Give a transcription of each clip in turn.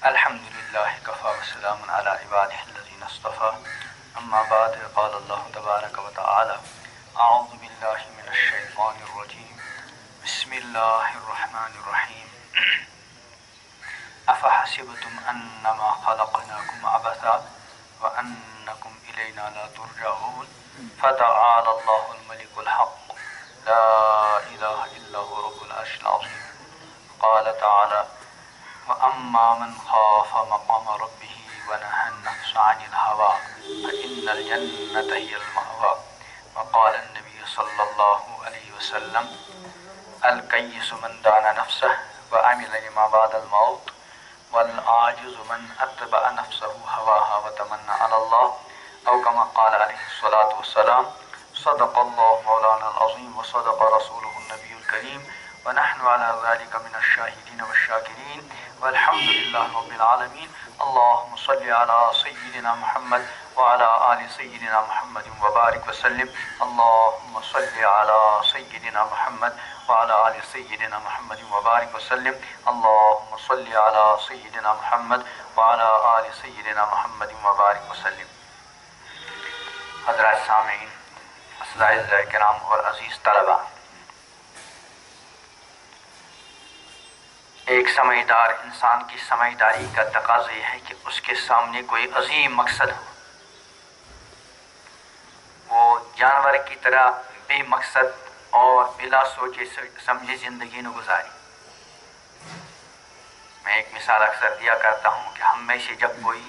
الحمد لله كفى وسلام على عباده الذين اصطفى أما بعد قال الله تبارك وتعالى أعوذ بالله من الشيطان الرجيم بسم الله الرحمن الرحيم أفحسبتم أنما خلقناكم عبثا وأنكم إلينا لا ترجعون فتعالى الله الملك الحق لا إله إلا هو رب العرش العظيم قال تعالى وأما من خاف مقام ربه ونهى النفس عن الهوى فإن الجنة هي المأوى وقال النبي صلى الله عليه وسلم الكيس من دان نفسه وعمل لما بعد الموت والعاجز من أتبع نفسه هواها وتمنى على الله أو كما قال عليه الصلاة والسلام صدق الله مولانا العظيم وصدق رسوله النبي الكريم ونحن على ذلك من الشاهدين والشاكرين والحمد لله رب العالمين. اللهم صل على سيدنا محمد وعلى آل سيدنا محمد وبارك وسلم. اللهم صل على سيدنا محمد وعلى آل سيدنا محمد وبارك وسلم. اللهم صل على سيدنا محمد وعلى آل سيدنا محمد وبارك وسلم. حضرات سامعین، اساتذہ کرام اور عزیز طلبہ، ایک سمجھدار انسان کی سمجھداری کا تقاضا یہ ہے کہ اس کے سامنے کوئی عظیم مقصد ہو. وہ جانور کی طرح بے مقصد اور بلا سوچے سمجھے زندگی نہ گزاری. میں ایک مثال اکثر دیا کرتا ہوں کہ ہم میں سے جب کوئی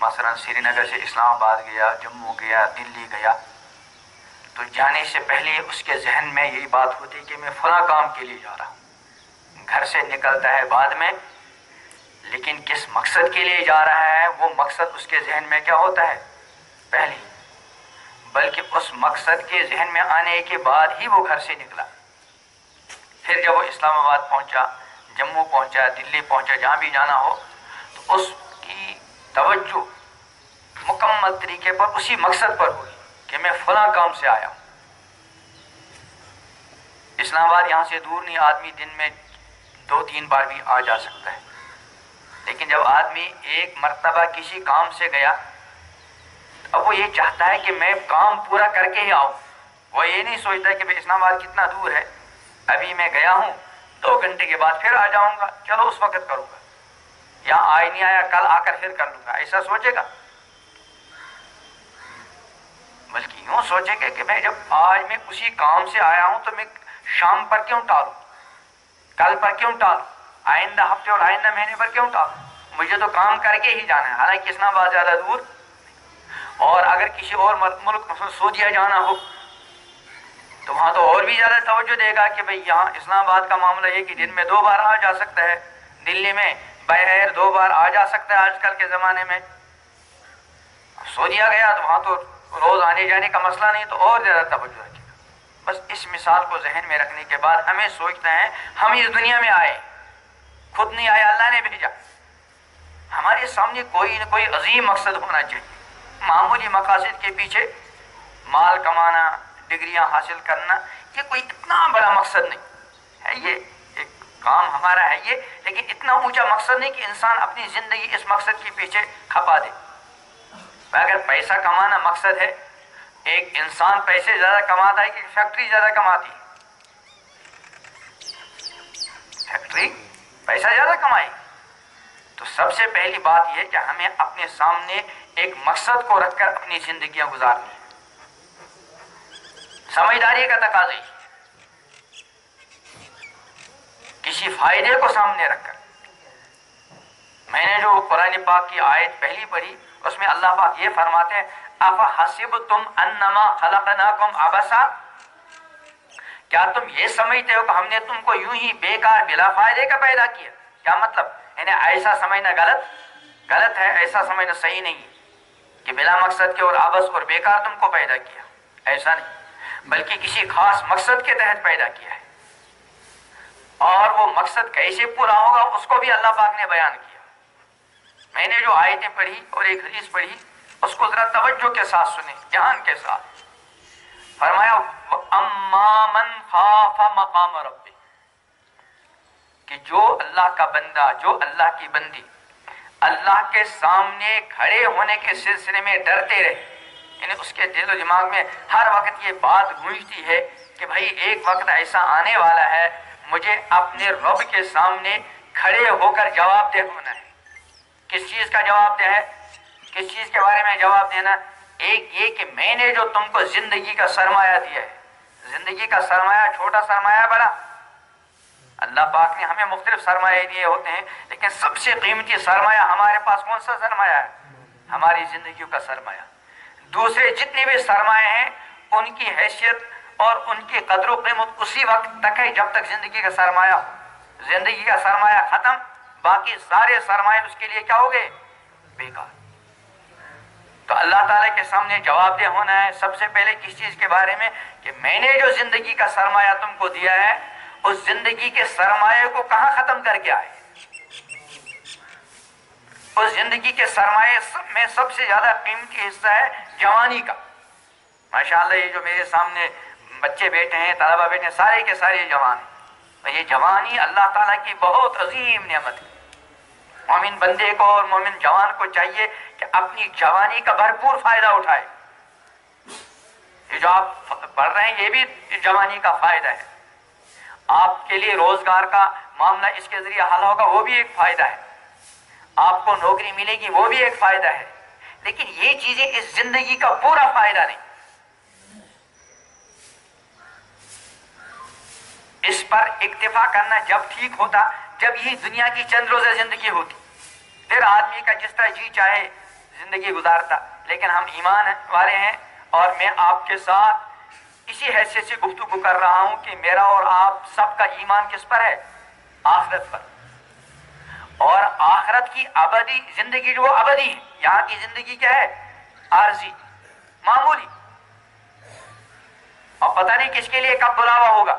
مثلا سری نگر سے اسلام آباد گیا، جموں گیا، دلی گیا، تو جانے سے پہلے اس کے ذہن میں یہی بات ہوتی کہ میں فلاں کام کے لیے جا رہا ہوں. گھر سے نکلتا ہے بعد میں، لیکن کس مقصد کے لیے جا رہا ہے وہ مقصد اس کے ذہن میں کیا ہوتا ہے پہلے، بلکہ اس مقصد کے ذہن میں آنے کے بعد ہی وہ گھر سے نکلا. پھر جب وہ اسلام آباد پہنچا، جموں پہنچا، دلی پہنچا، جہاں بھی جانا ہو تو اس کی توجہ مکمل طریقے پر اسی مقصد پر ہوئی کہ میں فلاں کام سے آیا ہوں. اسلام آباد یہاں سے دور نہیں، آدمی دن میں 2-3 بار بھی آ جا سکتا ہے. لیکن جب آدمی ایک مرتبہ کسی کام سے گیا، اب وہ یہ چاہتا ہے کہ میں کام پورا کر کے ہی آؤں. وہ یہ نہیں سوچتا کہ بھئی اسلام آباد کتنا دور ہے، ابھی میں گیا ہوں، 2 گھنٹے کے بعد پھر آ جاؤں گا، چلو اس وقت کروں گا، یا آج نہیں آیا کل آ کر پھر کر لوں گا. ایسا سوچے گا؟ بلکہ یوں سوچے گا کہ میں جب آج میں اسی کام سے آیا ہوں تو میں شام پر کیوں ٹالوں، کل پر کیوں ٹالوں، آئندہ ہفتے اور آئندہ مہینے پر کیوں ٹالوں. مجھے تو کام کر کے ہی جانا ہے. حالانکہ اسلام آباد زیادہ دور، اور اگر کسی اور ملک مثلا سعودیہ جانا ہو تو وہاں تو اور بھی زیادہ توجہ دے گا کہ بھئی یہاں اسلام آباد کا معاملہ یہ کہ دن میں 2 بار آ جا سکتا ہے، دلی میں بائی ایئر 2 بار آ جا سکتا ہے آج کل کے زمانے میں. سعودیہ گیا تو وہاں تو روز آنے جانے کا مسئلہ نہیں، تو اور زیادہ توجہ رکھے گا. بس اس مثال کو ذہن میں رکھنے کے بعد ہمیں سوچتے ہیں ہم اس دنیا میں آئے، خود نہیں آئے، اللہ نے بھیجا. ہمارے سامنے کوئی نہ کوئی عظیم مقصد ہونا چاہیے. معمولی مقاصد کے پیچھے مال کمانا، ڈگریاں حاصل کرنا، یہ کوئی اتنا بڑا مقصد نہیں ہے. یہ ایک کام ہمارا ہے یہ، لیکن اتنا اونچا مقصد نہیں کہ انسان اپنی زندگی اس مقصد کے پیچھے کھپا دے. اگر پیسہ کمانا مقصد ہے، ایک انسان پیسے زیادہ کماتا ہے کہ فیکٹری زیادہ کماتی ہے؟ فیکٹری پیسہ زیادہ کمائی. تو سب سے پہلی بات یہ کہ ہمیں اپنے سامنے ایک مقصد کو رکھ کر اپنی زندگیاں گزارنی ہیں. سمجھداری کا تقاضا ہے، کسی فائدے کو سامنے رکھ کر. میں نے جو قرآن پاک کی آیت پہلی پڑھی اس میں اللہ پاک یہ فرماتے ہیں افحسبتم انما خلقناکم عبثا، کیا تم یہ سمجھتے ہو کہ ہم نے تم کو یوں ہی بیکار بلا فائدے کا پیدا کیا؟ کیا مطلب؟ یعنی ایسا سمجھنا غلط ہے، ایسا سمجھنا صحیح نہیں کہ بلا مقصد کے اور عبث اور بیکار تم کو پیدا کیا. ایسا نہیں، بلکہ کسی خاص مقصد کے تحت پیدا کیا ہے. اور وہ مقصد کیسے پورا ہوگا اس کو بھی اللہ پاک نے بیان کیا. میں نے جو آیتیں پڑھی اور ایک حدیث پڑھی اس کو ذرا توجہ کے ساتھ سنیں، دھیان کے ساتھ. فرمایا اما من خاف مقام ربہ، کہ جو اللہ کا بندہ، جو اللہ کی بندی اللہ کے سامنے کھڑے ہونے کے سلسلے میں ڈرتے رہے. یعنی اس کے دل و دماغ میں ہر وقت یہ بات گونجتی ہے کہ بھائی ایک وقت ایسا آنے والا ہے مجھے اپنے رب کے سامنے کھڑے ہو کر جواب دہ ہونا ہے. کس چیز کا جواب دہ ہے؟ کس چیز کے بارے میں جواب دینا؟ ایک یہ کہ میں نے جو تم کو زندگی کا سرمایہ دیا ہے. زندگی کا سرمایہ چھوٹا سرمایہ بڑا. اللہ پاک نے ہمیں مختلف سرمایہ دیے ہوتے ہیں لیکن سب سے قیمتی سرمایہ ہمارے پاس کون سا سرمایہ ہے؟ ہماری زندگیوں کا سرمایہ. دوسرے جتنے بھی سرمایہ ہیں ان کی حیثیت اور ان کی قدر و قیمت اسی وقت تک ہے جب تک زندگی کا سرمایہ ہو. زندگی کا سرمایہ ختم، باقی سارے سرمایہ اس کے لیے کیا ہو گئے؟ بیکار. تو اللہ تعالیٰ کے سامنے جواب دہ ہونا ہے سب سے پہلے کس چیز کے بارے میں؟ کہ میں نے جو زندگی کا سرمایہ تم کو دیا ہے اس زندگی کے سرمایہ کو کہاں ختم کر کے آئے. اس زندگی کے سرمایہ میں سب سے زیادہ قیمتی حصہ ہے جوانی کا. ماشاءاللہ یہ جو میرے سامنے بچے بیٹھے ہیں، طلبہ بیٹھے ہیں، سارے کے سارے جوان ہیں. یہ جوانی اللہ تعالیٰ کی بہت عظیم نعمت ہے. مومن بندے کو اور مومن جوان کو چاہیے کہ اپنی جوانی کا بھرپور فائدہ اٹھائے. یہ جو آپ پڑھ رہے ہیں یہ بھی جوانی کا فائدہ ہے. آپ کے لیے روزگار کا معاملہ اس کے ذریعے حل ہوگا، وہ بھی ایک فائدہ ہے. آپ کو نوکری ملے گی، وہ بھی ایک فائدہ ہے. لیکن یہ چیزیں اس زندگی کا پورا فائدہ نہیں. اس پر اکتفا کرنا جب ٹھیک ہوتا جب یہ دنیا کی چند روزہ زندگی ہوتی، پھر آدمی کا جس طرح جی چاہے زندگی گزارتا. لیکن ہم ایمان والے ہیں اور میں آپ کے ساتھ اسی حیثیت سے گفتگو کر رہا ہوں کہ میرا اور آپ سب کا ایمان کس پر ہے؟ آخرت پر. اور آخرت کی ابدی زندگی جو وہ ابدی ہے، یہاں کی زندگی کیا ہے؟ عارضی، معمولی. اور پتہ نہیں کس کے لیے کب بلاوا ہوگا.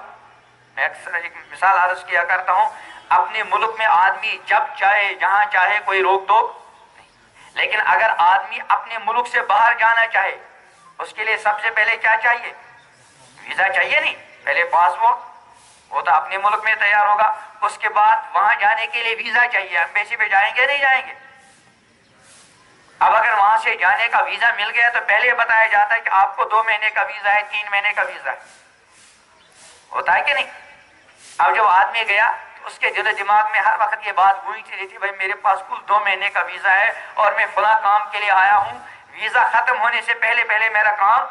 میں اکثر ایک مثال عرض کیا کرتا ہوں، اپنے ملک میں آدمی جب چاہے جہاں چاہے کوئی روک ٹوک نہیں. لیکن اگر آدمی اپنے ملک سے باہر جانا چاہے اس کے لیے سب سے پہلے کیا چاہیے؟ ویزا چاہیے. نہیں، پہلے پاسپورٹ، وہ تو اپنے ملک میں تیار ہوگا. اس کے بعد وہاں جانے کے لیے ویزا چاہیے. ایمبیسی پہ جائیں گے نہیں جائیں گے؟ اب اگر وہاں سے جانے کا ویزا مل گیا تو پہلے بتایا جاتا ہے کہ آپ کو 2 مہینے کا ویزا ہے، 3 مہینے کا ویزا ہے. ہوتا ہے کہ نہیں؟ اب جب آدمی گیا تو اس کے دل و دماغ میں ہر وقت یہ بات گونجتی رہتی، بھائی میرے پاس کل 2 مہینے کا ویزا ہے اور میں فلاں کام کے لیے آیا ہوں. ویزا ختم ہونے سے پہلے میرا کام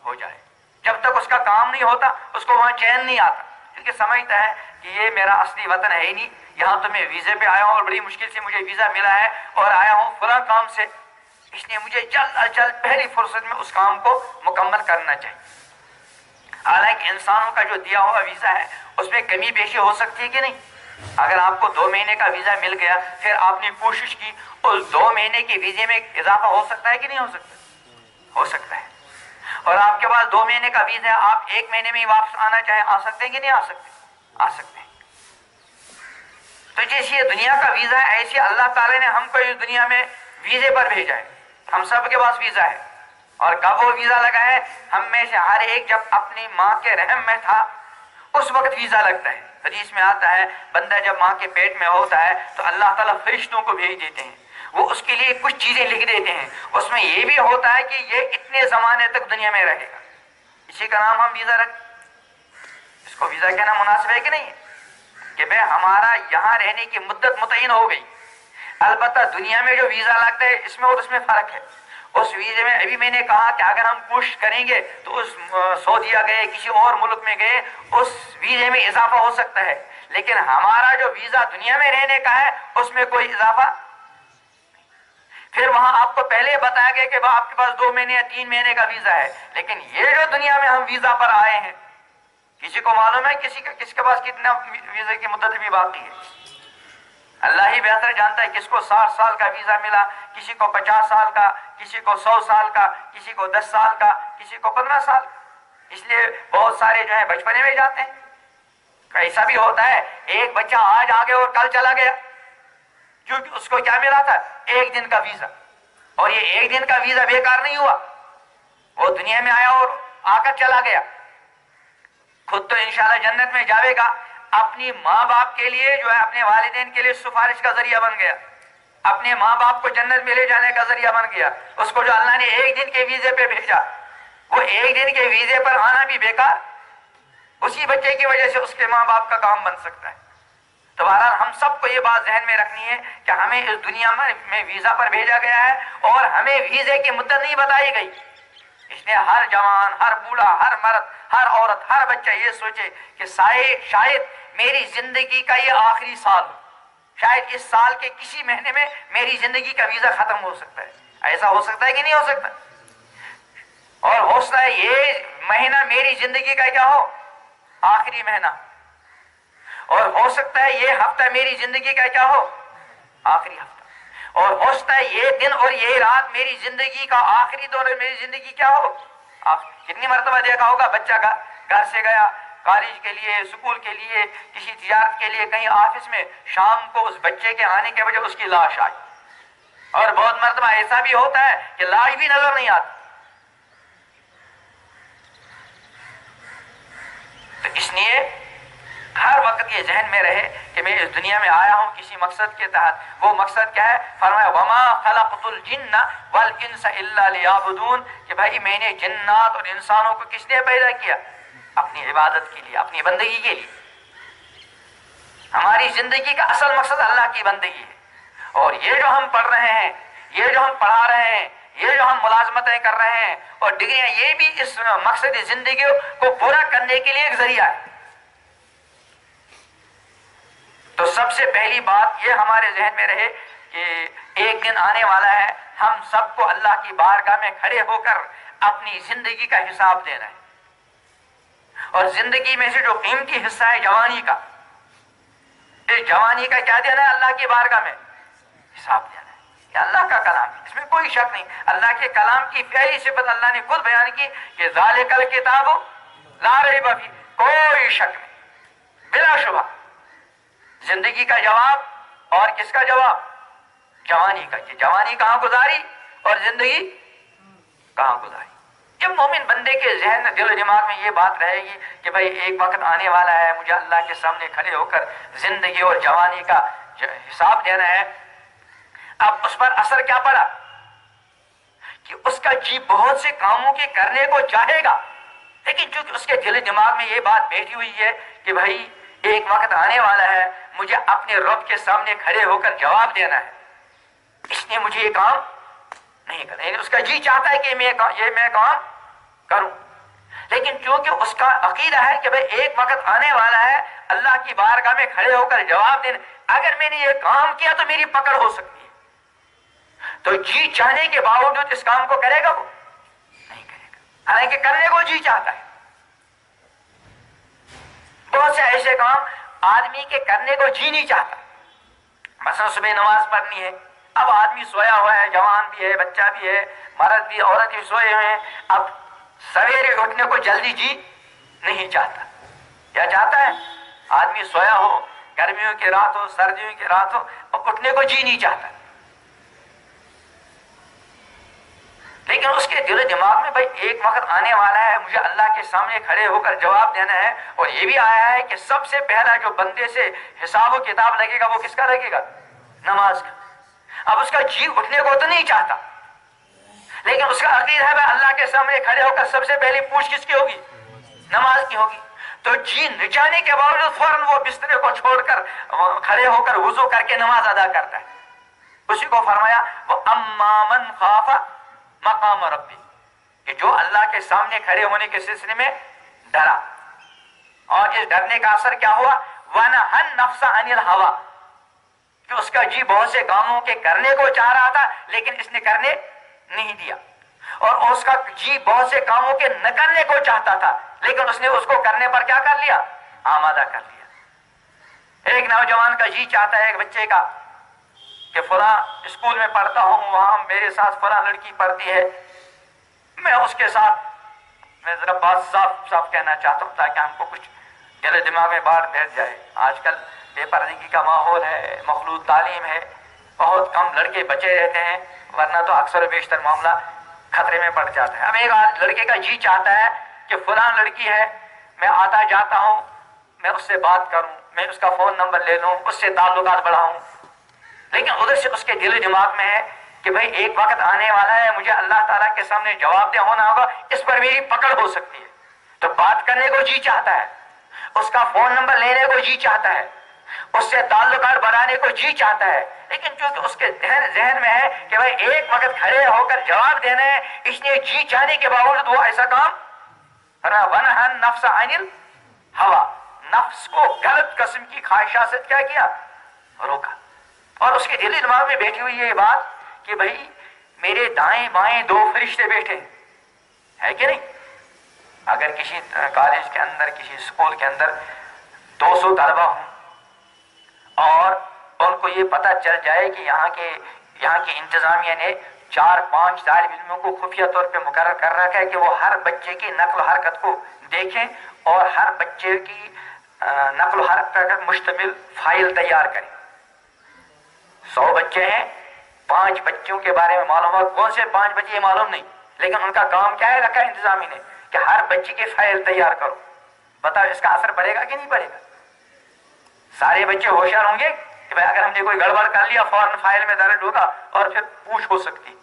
ہو جائے. جب تک اس کا کام نہیں ہوتا اس کو وہاں چین نہیں آتا، کیونکہ سمجھتا ہے کہ یہ میرا اصلی وطن ہے ہی نہیں. یہاں تو میں ویزے پہ آیا ہوں اور بڑی مشکل سے مجھے ویزا ملا ہے اور آیا ہوں فلاں کام سے، اس لیے مجھے جلد از جلد پہلی فرصت میں اس کام کو مکمل کرنا چاہیے. حالانکہ انسانوں کا جو دیا ہوا ویزا ہے اس میں کمی بیشی ہو سکتی ہے کہ نہیں؟ اگر آپ کو 2 مہینے کا ویزا مل گیا، پھر آپ نے کوشش کی، اس 2 مہینے کے ویزے میں اضافہ ہو سکتا ہے کہ نہیں ہو سکتا؟ ہو سکتا ہے. اور آپ کے پاس 2 مہینے کا ویزا ہے، آپ 1 مہینے میں واپس آنا چاہیں، آ سکتے ہیں کہ نہیں آ سکتے؟ آ سکتے ہیں. تو جیسے یہ دنیا کا ویزا ہے ایسے اللہ تعالیٰ نے ہم کو اس دنیا میں ویزے پر بھیجا ہے. ہم سب کے پاس ویزا ہے. اور کب وہ ویزا لگا ہے؟ ہم میں سے ہر ایک جب اپنی ماں کے رحم میں تھا اس وقت ویزا لگتا ہے. حدیث میں آتا ہے بندہ جب ماں کے پیٹ میں ہوتا ہے تو اللہ تعالیٰ فرشتوں کو بھیج دیتے ہیں، وہ اس کے لیے کچھ چیزیں لکھ دیتے ہیں. اس میں یہ بھی ہوتا ہے کہ یہ اتنے زمانے تک دنیا میں رہے گا. اسی کا نام ہم ویزا رکھ. اس کو ویزا کہنا مناسب ہے کہ نہیں؟ کہ بھئی ہمارا یہاں رہنے کی مدت متعین ہو گئی. البتہ دنیا میں جو ویزا لگتا ہے اس میں اور اس میں فرق ہے. اس ویزے میں ابھی میں نے کہا کہ اگر ہم کوشش کریں گے تو اس سعودیہ گئے، کسی اور ملک میں گئے، اس ویزے میں اضافہ ہو سکتا ہے. لیکن ہمارا جو ویزا دنیا میں رہنے کا ہے اس میں کوئی اضافہ. پھر وہاں آپ کو پہلے بتایا گیا کہ آپ کے پاس 2 مہینے یا 3 مہینے کا ویزا ہے. لیکن یہ جو دنیا میں ہم ویزا پر آئے ہیں، کسی کو معلوم ہے کس کے پاس کتنا ویزے کی مدت بھی باقی ہے؟ اللہ ہی بہتر جانتا ہے. کس کو 60 سال کا ویزا ملا، کسی کو 50 سال کا، کسی کو 100 سال کا، کسی کو 10 سال کا، کسی کو 15 سال. اس لیے بہت سارے جو ہیں بچپنے میں جاتے ہیں. ایسا بھی ہوتا ہے ایک بچہ آج آ گیا اور کل چلا گیا، کیونکہ اس کو کیا ملا تھا؟ 1 دن کا ویزا. اور یہ 1 دن کا ویزا بیکار نہیں ہوا، وہ دنیا میں آیا اور آ کر چلا گیا. خود تو انشاءاللہ جنت میں جاوے گا، اپنی ماں باپ کے لیے جو ہے اپنے والدین کے لیے سفارش کا ذریعہ بن گیا. اپنے ماں باپ کو جنت میں لے جانے کا ذریعہ بن گیا. اس کو جو اللہ نے ایک دن کے ویزے پہ بھیجا، وہ ایک دن کے ویزے پر آنا بھی بیکار، اسی بچے کی وجہ سے اس کے ماں باپ کا کام بن سکتا ہے. تو بہرحال ہم سب کو یہ بات ذہن میں رکھنی ہے کہ ہمیں اس دنیا میں ویزا پر بھیجا گیا ہے اور ہمیں ویزے کی مدت نہیں بتائی گئی. اس لیے ہر جوان، ہر بوڑھا، ہر مرد، ہر عورت، ہر بچہ یہ سوچے کہ شاید میری زندگی کا یہ آخری سال ہو، شاید اس سال کے کسی مہینے میں میری زندگی کا ویزا ختم ہو سکتا ہے. ایسا ہو سکتا ہے کہ نہیں ہو سکتا؟ اور ہو سکتا ہے یہ مہینہ میری زندگی کا کیا ہو، آخری مہینہ. اور ہو سکتا ہے یہ ہفتہ میری زندگی کا کیا ہو، آخری ہفتہ. اور ہو سکتا ہے یہ دن اور یہ رات میری زندگی کا آخری دور ہے، میری زندگی کیا ہو. کتنی مرتبہ دیکھا ہوگا بچہ کا گھر سے گیا کالج کے لیے، اسکول کے لیے، کسی تجارت کے لیے، کہیں آفس میں، شام کو اس بچے کے آنے کے وجہ اس کی لاش آئی. اور بہت مرتبہ ایسا بھی ہوتا ہے کہ لاش بھی نظر نہیں آتی. تو اس لیے ہر وقت یہ ذہن میں رہے کہ میں اس دنیا میں آیا ہوں کسی مقصد کے تحت. وہ مقصد کیا ہے؟ فرمایا وما خلقت الجن والانس الا لیعبدون، کہ بھائی میں نے جنات اور انسانوں کو کس لیے پیدا کیا؟ اپنی عبادت کے لیے، اپنی بندگی کے لیے. ہماری زندگی کا اصل مقصد اللہ کی بندگی ہے. اور یہ جو ہم پڑھ رہے ہیں، یہ جو ہم پڑھا رہے ہیں، یہ جو ہم ملازمتیں کر رہے ہیں اور ڈگریاں، یہ بھی اس مقصد زندگی کو پورا کرنے کے لیے ایک ذریعہ ہے. تو سب سے پہلی بات یہ ہمارے ذہن میں رہے کہ ایک دن آنے والا ہے، ہم سب کو اللہ کی بارگاہ میں کھڑے ہو کر اپنی زندگی کا حساب دینا ہے. اور زندگی میں سے جو قیمتی حصہ ہے جوانی کا، اس جوانی کا کیا دینا ہے؟ اللہ کی بارگاہ میں حساب دینا ہے. یہ اللہ کا کلام ہے، اس میں کوئی شک نہیں. اللہ کے کلام کی پہلی صفت اللہ نے خود بیان کی کہ ذالک الکتاب لا ریب فیہ، کوئی شک نہیں، بلا شبہ. زندگی کا جواب اور کس کا جواب؟ جوانی کا. کہ جوانی کہاں گزاری اور زندگی کہاں گزاری. جب مومن بندے کے ذہن، دل و دماغ میں یہ بات رہے گی کہ بھائی ایک وقت آنے والا ہے، مجھے اللہ کے سامنے کھڑے ہو کر زندگی اور جوانی کا حساب دینا ہے. اب اس پر اثر کیا پڑا کہ اس کا جی بہت سے کاموں کے کرنے کو چاہے گا، لیکن چونکہ اس کے دل و دماغ میں یہ بات بیٹھی ہوئی ہے کہ بھائی ایک وقت آنے والا ہے، مجھے اپنے رب کے سامنے کھڑے ہو کر جواب دینا ہے، اس نے مجھے یہ کام نہیں کرنا. یعنی اس کا جی چاہتا ہے کہ میں کام کروں، لیکن چونکہ اس کا عقیدہ ہے کہ بھئی ایک وقت آنے والا ہے اللہ کی بارگاہ میں کھڑے ہو کر جواب دینا، اگر میں نے یہ کام کیا تو میری پکڑ ہو سکتی ہے. تو جی چاہنے کے باوجود اس کام کو کرے گا وہ نہیں کرے گا، حالانکہ کرنے کو جی چاہتا ہے. بہت سے ایسے کام آدمی کے کرنے کو جی نہیں چاہتا. مثلا صبح نماز پڑھنی ہے، اب آدمی سویا ہوا ہے، جوان بھی ہے، بچہ بھی ہے، مرد بھی، عورت بھی سوئے ہوئے ہیں. اب سویرے اٹھنے کو جلدی جی نہیں چاہتا. کیا چاہتا ہے؟ آدمی سویا ہو، گرمیوں کی رات ہو، سردیوں کی رات ہو، اب اٹھنے کو جی نہیں چاہتا. لیکن اس کے دل و دماغ میں بھائی ایک وقت آنے والا ہے، مجھے اللہ کے سامنے کھڑے ہو کر جواب دینا ہے. اور یہ بھی آیا ہے کہ سب سے پہلا جو بندے سے حساب و کتاب لگے گا وہ کس کا لگے گا؟ نماز کا. اب اس کا جی اٹھنے کو تو نہیں چاہتا، لیکن اس کا عقیدہ ہے اللہ کے سامنے کھڑے ہو کر سب سے پہلی پوچھ کس کی ہوگی؟ نماز کی ہوگی. تو جی نچانے کے باوجود فوراً وہ بسترے کو چھوڑ کر کھڑے ہو کر وضو کر کے نماز ادا کرتا ہے. اسی کو فرمایا وَأَمَّا مَنْ خَافَ مقام ربی، کہ جو اللہ کے سامنے کھڑے ہونے کے سلسلے میں ڈرا. اور اس ڈرنے کا اثر کیا ہوا؟ وَنَهَى النَّفْسَ عَنِ الْهَوَىٰ، کہ اس کا جی بہت سے کاموں کے کرنے کو چاہ رہا تھا لیکن اس نے کرنے نہیں دیا. اور اس کا جی بہت سے کاموں کے نہ کرنے کو چاہتا تھا لیکن اس نے اس کو کرنے پر کیا کر لیا؟ آمادہ کر لیا. ایک نوجوان کا جی چاہتا ہے ایک بچے کا کہ فلاں اسکول میں پڑھتا ہوں، وہاں میرے ساتھ فلاں لڑکی پڑھتی ہے، میں اس کے ساتھ، میں ذرا بات صاف کہنا چاہتا ہوں تاکہ ہم کو کچھ دل دماغ میں بات بیٹھ جائے. آج کل بے پردگی کا ماحول ہے، مخلوط تعلیم ہے، بہت کم لڑکے بچے رہتے ہیں، ورنہ تو اکثر و بیشتر معاملہ خطرے میں پڑ جاتا ہے. اب ایک لڑکے کا جی چاہتا ہے کہ فلاں لڑکی ہے، میں آتا جاتا ہوں، میں اس سے بات کروں، میں اس کا فون نمبر لے لوں، اس سے تعلقات بڑھاؤں، لیکن ادھر سے اس کے دل و دماغ میں ہے کہ بھائی ایک وقت آنے والا ہے مجھے اللہ تعالیٰ کے سامنے جواب دہ ہونا ہوگا، اس پر میری پکڑ ہو سکتی ہے، تو بات کرنے کو جی چاہتا ہے، اس کا فون نمبر لینے کو جی چاہتا ہے، اس سے تعلقات بڑھانے کو جی چاہتا ہے، لیکن چونکہ اس کے ذہن میں ہے کہ بھائی ایک وقت کھڑے ہو کر جواب دینا ہے، اس لیے جی چاہنے کے باوجود وہ ایسا کام وَنَهَا النَّفْسَ عَنِ الْهَوَىٰ، نفس کو غلط قسم کی خواہشات سے کیا کیا؟ روکا۔ اور اس کے دل دماغ میں بیٹھی ہوئی ہے یہ بات کہ بھائی میرے دائیں بائیں دو فرشتے بیٹھے ہیں، ہے کہ نہیں؟ اگر کسی کالج کے اندر کسی اسکول کے اندر 200 طلبہ ہوں اور ان کو یہ پتہ چل جائے کہ یہاں کی انتظامیہ نے 4-5 طالب علموں کو خفیہ طور پہ مقرر کر رکھا ہے کہ وہ ہر بچے کی نقل و حرکت کو دیکھیں اور ہر بچے کی نقل و حرکت پر مشتمل فائل تیار کریں۔ 100 بچے ہیں، 5 بچوں کے بارے میں معلوم ہوا، کون سے 5 بچے یہ معلوم نہیں، لیکن ان کا کام کیا ہے رکھا انتظامی نے کہ ہر بچے کی فائل تیار کرو۔ بتاؤ اس کا اثر پڑے گا کہ نہیں پڑے گا؟ سارے بچے ہوشیار ہوں گے کہ بھائی اگر ہم نے کوئی گڑبڑ کر لیا فوراً فائل میں درج ہوگا اور پھر پوچھ ہو سکتی۔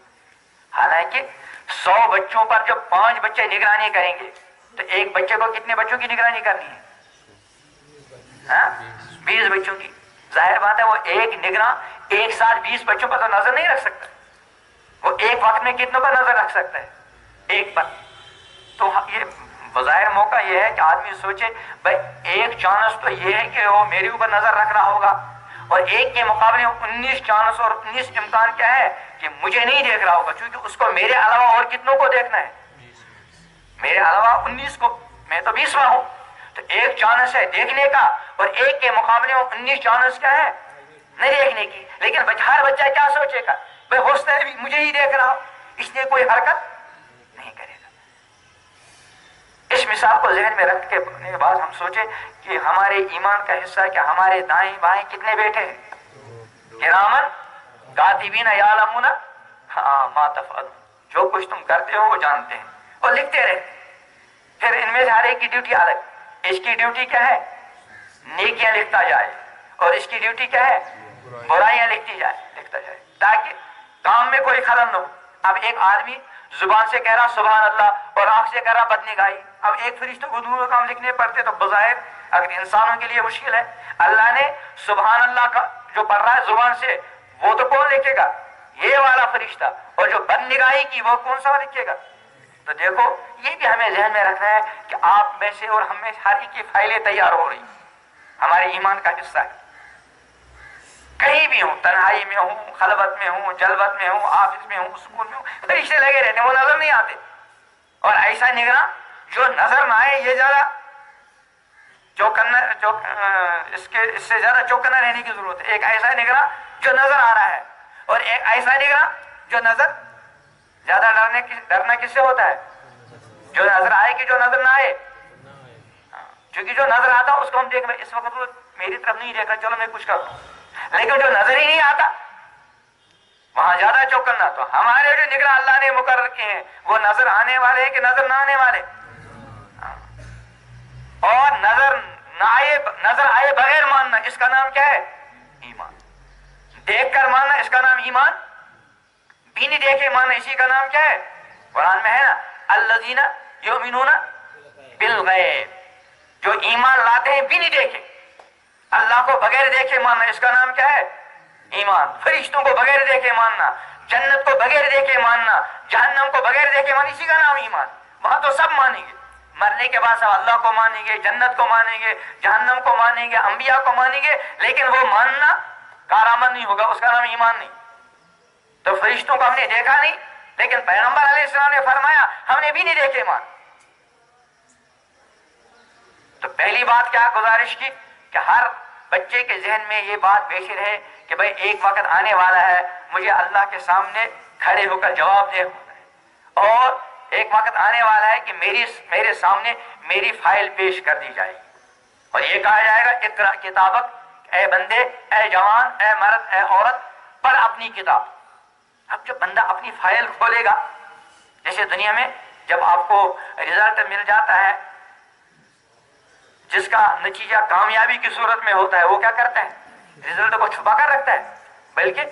حالانکہ 100 بچوں پر جب 5 بچے نگرانی کریں گے تو ایک بچے کو کتنے بچوں کی نگرانی کرنی ہے؟ 20 بچوں کی۔ ظاہر بات ہے وہ ایک نگراں ایک ساتھ 20 بچوں پر تو نظر نہیں رکھ سکتا، وہ ایک وقت میں کتنوں پر نظر رکھ سکتا ہے؟ ایک پر۔ تو یہ بظاہر موقع یہ ہے کہ آدمی سوچے بھائی ایک چانس تو یہ ہے کہ وہ میرے اوپر نظر رکھ رہا ہوگا، اور ایک کے مقابلے 19 چانس اور 19 امکان کیا ہے کہ مجھے نہیں دیکھ رہا ہوگا، کیونکہ اس کو میرے علاوہ اور کتنوں کو دیکھنا ہے؟ میرے علاوہ 19 کو، میں تو 20واں ہوں، تو ایک چانس ہے دیکھنے کا اور ایک کے مقابلے میں 19 چانس کیا ہے؟ نہیں دیکھنے کی۔ لیکن ہر بچہ کیا سوچے گا؟ بھائی ہو سکتا ہے مجھے ہی دیکھ رہا ہو، اس لیے کوئی حرکت نہیں کرے گا۔ اس مثال کو ذہن میں رکھ کے بعد ہم سوچیں کہ ہمارے ایمان کا حصہ کہ ہمارے دائیں بائیں کتنے بیٹھے ہیں؟ کرامن کاتبین یعلمون ما تفعلون، جو کچھ تم کرتے ہو وہ جانتے ہیں اور لکھتے رہتے ہیں۔ پھر ان میں سے ہر ایک کی ڈیوٹی الگ، اس کی ڈیوٹی کیا ہے؟ نیکیاں لکھتا جائے، اور اس کی ڈیوٹی کیا ہے؟ برائیاں لکھتا جائے، تاکہ کام میں کوئی خلل نہ ہو۔ اب ایک آدمی زبان سے کہہ رہا سبحان اللہ اور آنکھ سے کہہ رہا بدنگاہی، اب ایک فرشتے کو دونوں کام لکھنے پڑتے تو بظاہر اگر انسانوں کے لیے مشکل ہے، اللہ نے سبحان اللہ کا جو پڑھ رہا ہے زبان سے وہ تو کون لکھے گا؟ یہ والا فرشتہ، اور جو بدنگاہی کی وہ کون سا لکھے گا؟ تو دیکھو یہ بھی ہمیں ذہن میں رکھنا ہے کہ آپ میں سے اور ہم میں ہر ایک کی فائلیں تیار ہو رہی، ہمارے ایمان کا حصہ ہے۔ کہیں بھی ہوں، تنہائی میں ہوں، خلوت میں ہوں، جلوت میں ہوں، آفس میں ہوں، اسکول میں ہوں، فرشتے لگے رہتے ہیں، وہ نظر نہیں آتے۔ اور ایسا نگراں جو نظر نہ آئے، یہ زیادہ اس سے زیادہ چوکنا رہنے کی ضرورت ہے۔ ایک ایسا نگراں جو نظر آ رہا ہے، اور ایک ایسا نگراں جو نظر زیادہ ڈرنا کس سے ہوتا ہے؟ جو نظر آئے کہ جو نظر نہ آئے، کیونکہ جو نظر آتا اس کو ہم دیکھ رہے، اس وقت وہ میری طرف نہیں دیکھ رہا، چلو میں کچھ کرتا ہوں، لیکن جو نظر ہی نہیں آتا وہاں زیادہ چوکنا۔ تو ہمارے جو نگراں اللہ نے مقرر کیے ہیں وہ نظر آنے والے ہیں کہ نظر نہ آنے والے؟ اور نظر آئے بغیر ماننا، اس کا نام کیا ہے؟ ایمان۔ دیکھ کر ماننا، اس کا نام ایمان۔ بینی دیکھے ماننا، اسی کا نام کیا ہے؟ قرآن میں ہے نا الذین یؤمنون بالغیب، جو ایمان لاتے ہیں بینی دیکھے، اللہ کو بغیر دیکھے ماننا، اس کا نام کیا ہے؟ ایمان۔ فرشتوں کو بغیر دیکھے ماننا، جنت کو بغیر دیکھے ماننا، جہنم کو بغیر دیکھے ماننا، اسی کا نام ایمان۔ وہاں تو سب مانیں گے، مرنے کے بعد سب اللہ کو مانیں گے، جنت کو مانیں گے، جہنم کو مانیں گے، انبیاء کو مانیں گے، لیکن وہ ماننا کارآمد نہیں ہوگا، اس کا نام ایمان نہیں۔ تو فرشتوں کو ہم نے دیکھا نہیں، لیکن پیغمبر علیہ السلام نے فرمایا ہم نے بھی نہیں دیکھے مان۔ تو پہلی بات کیا گزارش کی کہ ہر بچے کے ذہن میں یہ بات بیشی رہے کہ بھئی ایک وقت آنے والا ہے مجھے اللہ کے سامنے کھڑے ہو کر جواب دے ہونا ہے، اور ایک وقت آنے والا ہے کہ میرے سامنے میری فائل پیش کر دی جائے گی، اور یہ کہا جائے گا اقرا کتابک، اے بندے، اے جوان، اے مرد، اے عورت، پڑھ اپنی کتاب۔ اب جب بندہ اپنی فائل کھولے گا، جیسے دنیا میں جب آپ کو رزلٹ مل جاتا ہے جس کا نتیجہ کامیابی کی صورت میں ہوتا ہے، وہ کیا کرتا ہے؟ رزلٹ کو چھپا کر رکھتا ہے، بلکہ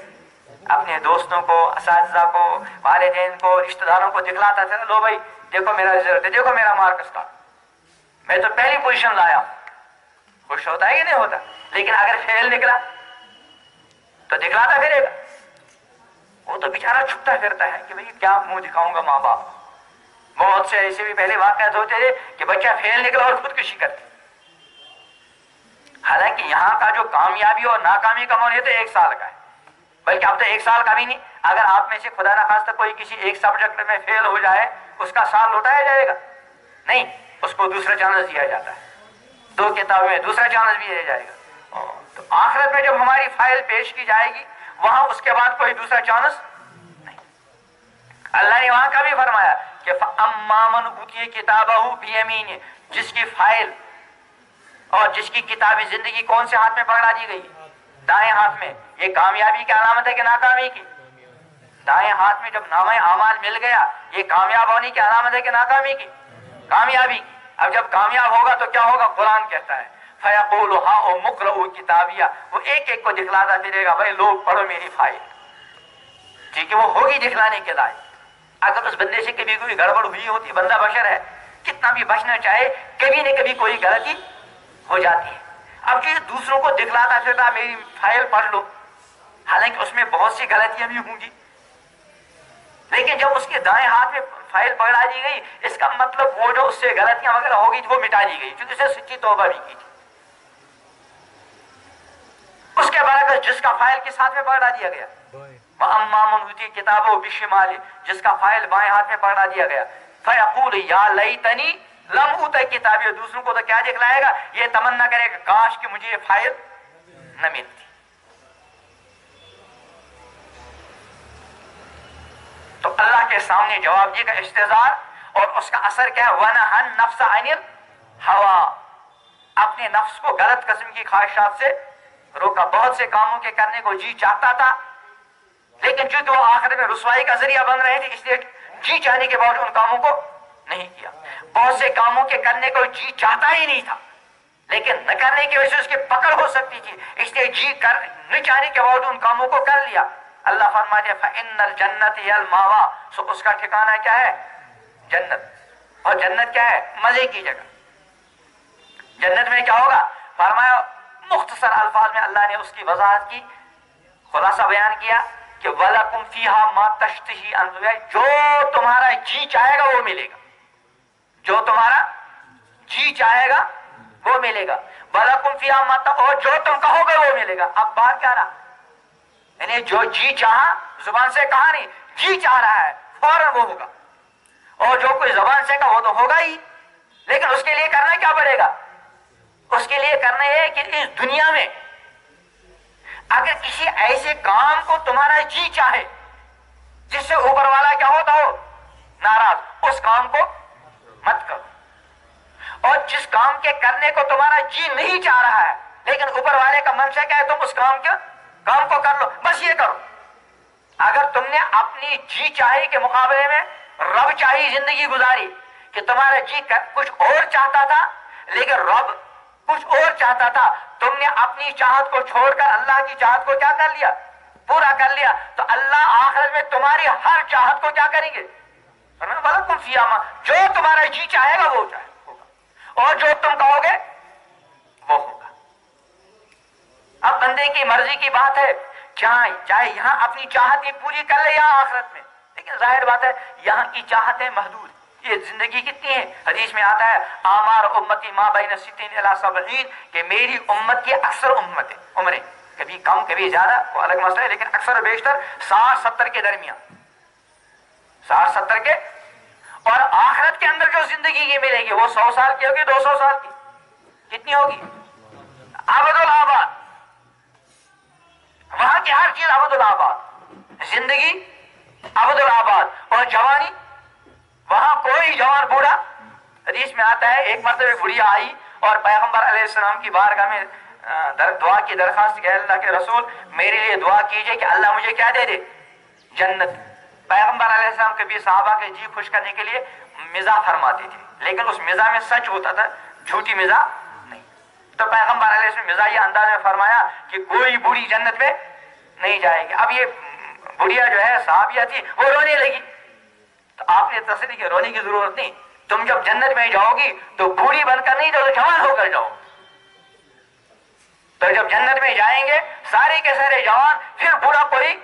اپنے دوستوں کو، اساتذہ کو، والدین کو، رشتہ داروں کو دکھلاتا تھا، لو بھائی دیکھو میرا رزلٹ ہے، دیکھو میرا مارکس کارڈ، میں تو پہلی پوزیشن لایا. خوش ہوتا ہے کہ نہیں ہوتا؟ لیکن اگر فیل نکلا تو دکھلاتا پھرے گا. وہ تو بیچارہ چھپتا پھرتا ہے کہ بھئی کیا منہ دکھاؤں گا ماں باپ. بہت سے ایسے بھی پہلے واقعات ہوتے تھے کہ بچہ فیل نکلا اور خودکشی کرتے. حالانکہ یہاں کا جو کامیابی اور ناکامی کا مول ہے تو 1 سال کا ہے، بلکہ اب تو 1 سال کا بھی نہیں. اگر آپ میں سے خدا نخواستہ کوئی کسی ایک سبجیکٹ میں فیل ہو جائے، اس کا سال لوٹایا جائے گا؟ نہیں، اس کو دوسرا چانس دیا جاتا ہے. 2 کتابوں میں دوسرا چانس بھی دیا جائے گا. تو آخرت میں جب ہماری فائل پیش کی جائے گی، وہاں اس کے بعد کوئی دوسرا چانس نہیں. اللہ نے وہاں کا بھی فرمایا کہ فَأَمَّا مَنْ أُوتِيَ كِتَابَهُ بِيَمِينِهِ، جس کی فائل اور جس کی کتابی زندگی کون سے ہاتھ میں پکڑا دی گئی؟ دائیں ہاتھ میں. یہ کامیابی کی علامت ہے کہ ناکامی کی؟ دائیں ہاتھ میں جب نامہ اعمال مل گیا، یہ کامیاب ہونے کی علامت ہے کہ ناکامی کی؟ کامیابی کی. اب جب کامیاب ہوگا تو کیا ہوگا؟ قرآن کہتا ہے فَيَقُولُ هَاؤُمُ اقْرَءُوا كِتَابِيَهْ، وہ ایک ایک کو دکھلاتا پھرے گا، بھائی لوگ پڑھو میری فائل. ٹھیک ہے، وہ ہوگی دکھلانے کے لائق. اگر اس بندے سے کبھی کوئی گڑبڑ ہوئی ہوتی، بندہ بشر ہے، کتنا بھی بچنا چاہے کبھی نہ کبھی کوئی غلطی ہو جاتی ہے. اب یہ دوسروں کو دکھلاتا پھرتا میری فائل پڑھ لو، حالانکہ اس میں بہت سی غلطیاں بھی ہوں گی، لیکن جب اس کے دائیں ہاتھ میں فائل پکڑا دی گئی، اس کا مطلب وہ جو اس سے غلطیاں وغیرہ ہو گئی وہ مٹا دی گئی، کیونکہ اسے سچی توبہ بھی کی تھی. اس کے برعکس جس کا فائل کس ہاتھ میں پکڑا دیا گیا؟ وَأَمَّا مَنْ أُوتِيَ كِتَابَهُ بِشِمَالِهِ، جس کا فائل بائیں ہاتھ میں پکڑا دیا گیا. فَيَقُولُ يَا لَيْتَنِي لَمْ أُوتَ كِتَابِيَهْ، دوسروں کو تو کیا دکھلائے گا؟ یہ تمنا کرے گا کاش کہ مجھے یہ فائل نہ ملتی. تو اللہ کے سامنے جواب دے گا استحضار، اور اس کا اثر کیا ہے؟ وَنَهَا النَّفْسَ عَنِ الْهَوَىٰ، اپنے نفس کو غلط قسم کی خواہشات سے روکا. بہت سے کاموں کے کرنے کو جی چاہتا تھا، لیکن چونکہ وہ آخر میں رسوائی کا ذریعہ بن رہے تھے، اس لیے جی چاہنے کے باوجود ان کاموں کو نہیں کیا. بہت سے کاموں کے کرنے کو جی چاہتا ہی نہیں تھا، لیکن نہ کرنے کی وجہ سے اس کی پکڑ ہو سکتی تھی، اس لیے جی کر نہ چاہنے کے باوجود ان کاموں کو کر لیا. اللہ فرماتے ہیں فَإِنَّ الْجَنَّةَ هِيَ الْمَأْوَىٰ، سو اس کا ٹھکانہ کیا ہے؟ جنت. اور جنت کیا ہے؟ مزے کی جگہ. جنت میں کیا ہوگا؟ فرمایا مختصر الفاظ میں اللہ نے اس کی وضاحت کی، خلاصہ بیان کیا کہ وَلَكُمْ فِيهَا مَا تَشْتَهِي أَنفُسُكُمْ، جو تمہارا جی چاہے گا وہ ملے گا، جو تمہارا جی چاہے گا وہ ملے گا. وَلَكُمْ فِيهَا مَا تَشْتَهِي، اور جو تم کہو گے وہ ملے گا. اب بات کیا رہا؟ یعنی جو جی چاہا، زبان سے کہا نہیں، جی چاہ رہا ہے فوراً وہ ہوگا. اور جو کوئی زبان سے کہا وہ تو ہوگا ہی، لیکن اس کے لیے کرنا کیا پڑے گا؟ اس کے لیے کرنا یہ کہ اس دنیا میں اگر کسی ایسے کام کو تمہارا جی چاہے جس سے اوپر والا کیا ہوتا ہو؟ ناراض، اس کام کو مت کرو. اور جس کام کے کرنے کو تمہارا جی نہیں چاہ رہا ہے لیکن اوپر والے کا منشا کیا ہے، تم اس کام کو کر لو، بس یہ کرو. اگر تم نے اپنی جی چاہی کے مقابلے میں رب چاہی زندگی گزاری کہ تمہارا جی کچھ اور چاہتا تھا لیکن رب کچھ اور چاہتا تھا، تم نے اپنی چاہت کو چھوڑ کر اللہ کی چاہت کو کیا کر لیا؟ پورا کر لیا. تو اللہ آخرت میں تمہاری ہر چاہت کو کیا کریں گے؟ وَلَكُمْ فِيهَا مَا، جو تمہارا جی چاہے گا وہ ہوگا، اور جو تم کہو گے وہ ہوگا. اب بندے کی مرضی کی بات ہے، چاہے یہاں اپنی چاہت کی پوری کر لے یا آخرت میں. لیکن ظاہر بات ہے یہاں کی چاہتیں محدود. یہ زندگی کتنی ہے؟ حدیث میں آتا ہے آمار امتی ما بین 60 الی 70، کہ میری امت کی اکثر عمریں کبھی کم کبھی زیادہ وہ الگ مسئلہ ہے، لیکن اکثر و بیشتر 60-70 کے درمیان، 60-70 کے. اور آخرت کے اندر جو زندگی یہ ملے گی وہ 100 سال کی ہوگی، 200 سال کی. کتنی ہوگی؟ ابد الآباد. وہاں کی ہر چیز ابد الآباد، زندگی ابد الآباد. اور جوانی، وہاں کوئی جوان بوڑھا. حدیث میں آتا ہے ایک مرتبہ بڑھیا آئی اور پیغمبر علیہ السلام کی بارگاہ میں دعا کی درخواست کہ اللہ کے رسول میرے لیے دعا کیجئے کہ اللہ مجھے کیا دے دے؟ جنت. پیغمبر علیہ السلام کبھی صحابہ کے جی خوش کرنے کے لیے مزاح فرماتے تھے، لیکن اس مزاح میں سچ ہوتا تھا، جھوٹی مزاح نہیں. تو پیغمبر علیہ السلام مزاحیہ انداز میں فرمایا کہ کوئی بوڑھی جنت میں نہیں جائے گی. اب یہ بڑھیا جو ہے صحابیہ تھی وہ رونے لگی. تو آپ نے تسلی کی رونے کی ضرورت نہیں, تم جب جنت میں جاؤ گی تو بوڑھی بن کر نہیں جاؤ, تو جوان ہو کر جاؤ. تو جب جنت میں جائیں گے سارے کے سارے جوان, پھر بوڑھا کوئی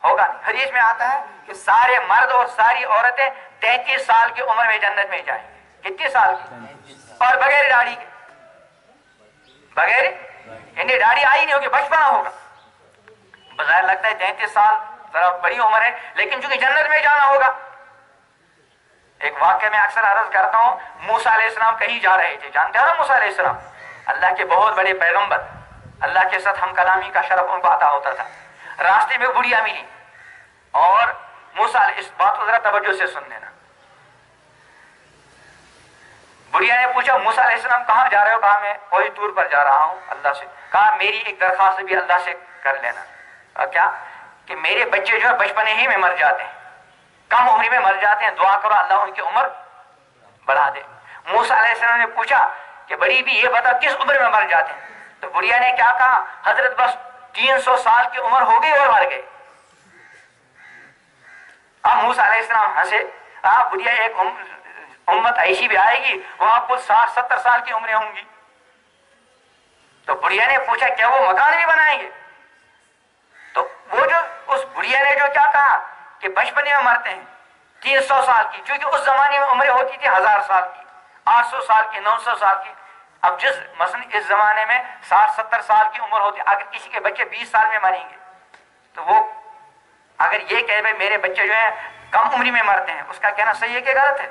ہوگا نہیں. حدیث میں آتا ہے کہ سارے مرد اور ساری عورتیں 33 سال کی عمر میں جنت میں جائیں گے. کتنے سال کی؟ اور بغیر داڑھی کے, بغیر یعنی داڑھی آئی نہیں ہوگی, بچپنا ہوگا. بظاہر لگتا ہے 33 سال ذرا بڑی عمر ہے, لیکن چونکہ جنت میں جانا ہوگا. ایک واقعہ میں اکثر عرض کرتا ہوں, موسیٰ علیہ السلام کہیں جا رہے تھے, جانتے ہو نا موسیٰ علیہ السلام اللہ کے بہت بڑے پیغمبر, اللہ کے ساتھ ہم کلامی کا شرف ان کو عطا ہوتا تھا. راستے میں بڑھیا ملی, اور موسیٰ اس بات کو ذرا توجہ سے سن لینا. بڑھیا نے پوچھا موسیٰ علیہ السلام کہاں جا رہے ہو؟ کہا میں کوئی ٹور پر جا رہا ہوں اللہ سے. کہا میری ایک درخواست بھی اللہ سے کر لینا. کیا؟ کہ میرے بچے جو ہے بچپنے ہی میں مر جاتے ہیں, کم عمری میں مر جاتے ہیں, دعا کرو اللہ ان کی عمر بڑھا دے. موسیٰ علیہ السلام نے پوچھا کہ بڑی بھی یہ بتا کس عمر میں مر جاتے ہیں؟ تو بڑھیا نے کیا کہا, حضرت بس 300 سال کی عمر ہو گئی اور مر گئے. اب موسیٰ علیہ السلام ہنسے. بڑھیا ایک امت ایسی بھی آئے گی وہاں کچھ 60-70 سال کی عمریں ہوں گی. تو بڑھیا نے پوچھا کیا وہ مکان بھی بنائیں گے؟ تو وہ جو اس بڑھیا نے جو کیا کہا کہ بچپنے میں مرتے ہیں 300 سال کی, کیونکہ اس زمانے میں عمریں ہوتی تھی 1000 سال کی, 800 سال کی, 900 سال کی. اب جس مثلا اس زمانے میں 60-70 سال کی عمر ہوتی, اگر کسی کے بچے 20 سال میں مریں گے تو وہ اگر یہ کہے بھائی میرے بچے جو ہیں کم عمری میں مرتے ہیں, اس کا کہنا صحیح ہے کہ غلط ہے؟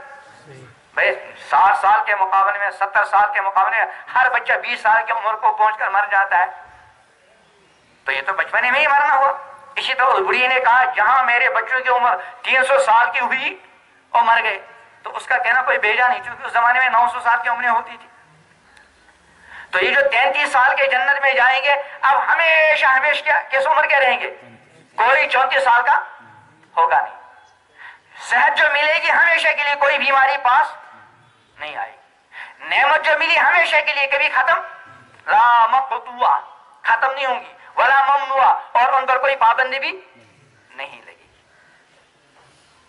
بھائی 60 سال کے مقابلے میں 70 سال کے مقابلے میں ہر بچہ 20 سال کی عمر کو پہنچ کر مر جاتا ہے, تو یہ تو بچپنے میں ہی مرنا ہوا. اسی طرح اس بڑھی نے کہا جہاں میرے بچوں کی عمر 300 سال کی ہوئی اور مر گئے, تو اس کا کہنا کوئی بھیجا نہیں, کیونکہ اس زمانے میں 900 سال کی عمریں ہوتی تھی. تو یہ جو 33 سال کے جنت میں جائیں گے اب ہمیشہ کس عمر کے رہیں گے؟ کوئی 34 سال کا ہوگا نہیں. صحت جو ملے گی ہمیشہ کے لیے, کوئی بیماری پاس نہیں آئے گی. نعمت جو ملی ہمیشہ کے لیے کبھی ختم لا مقطوعہ ختم نہیں ہوں گی, ولا ممنوعہ, اور ان پر کوئی پابندی بھی نہیں لگی.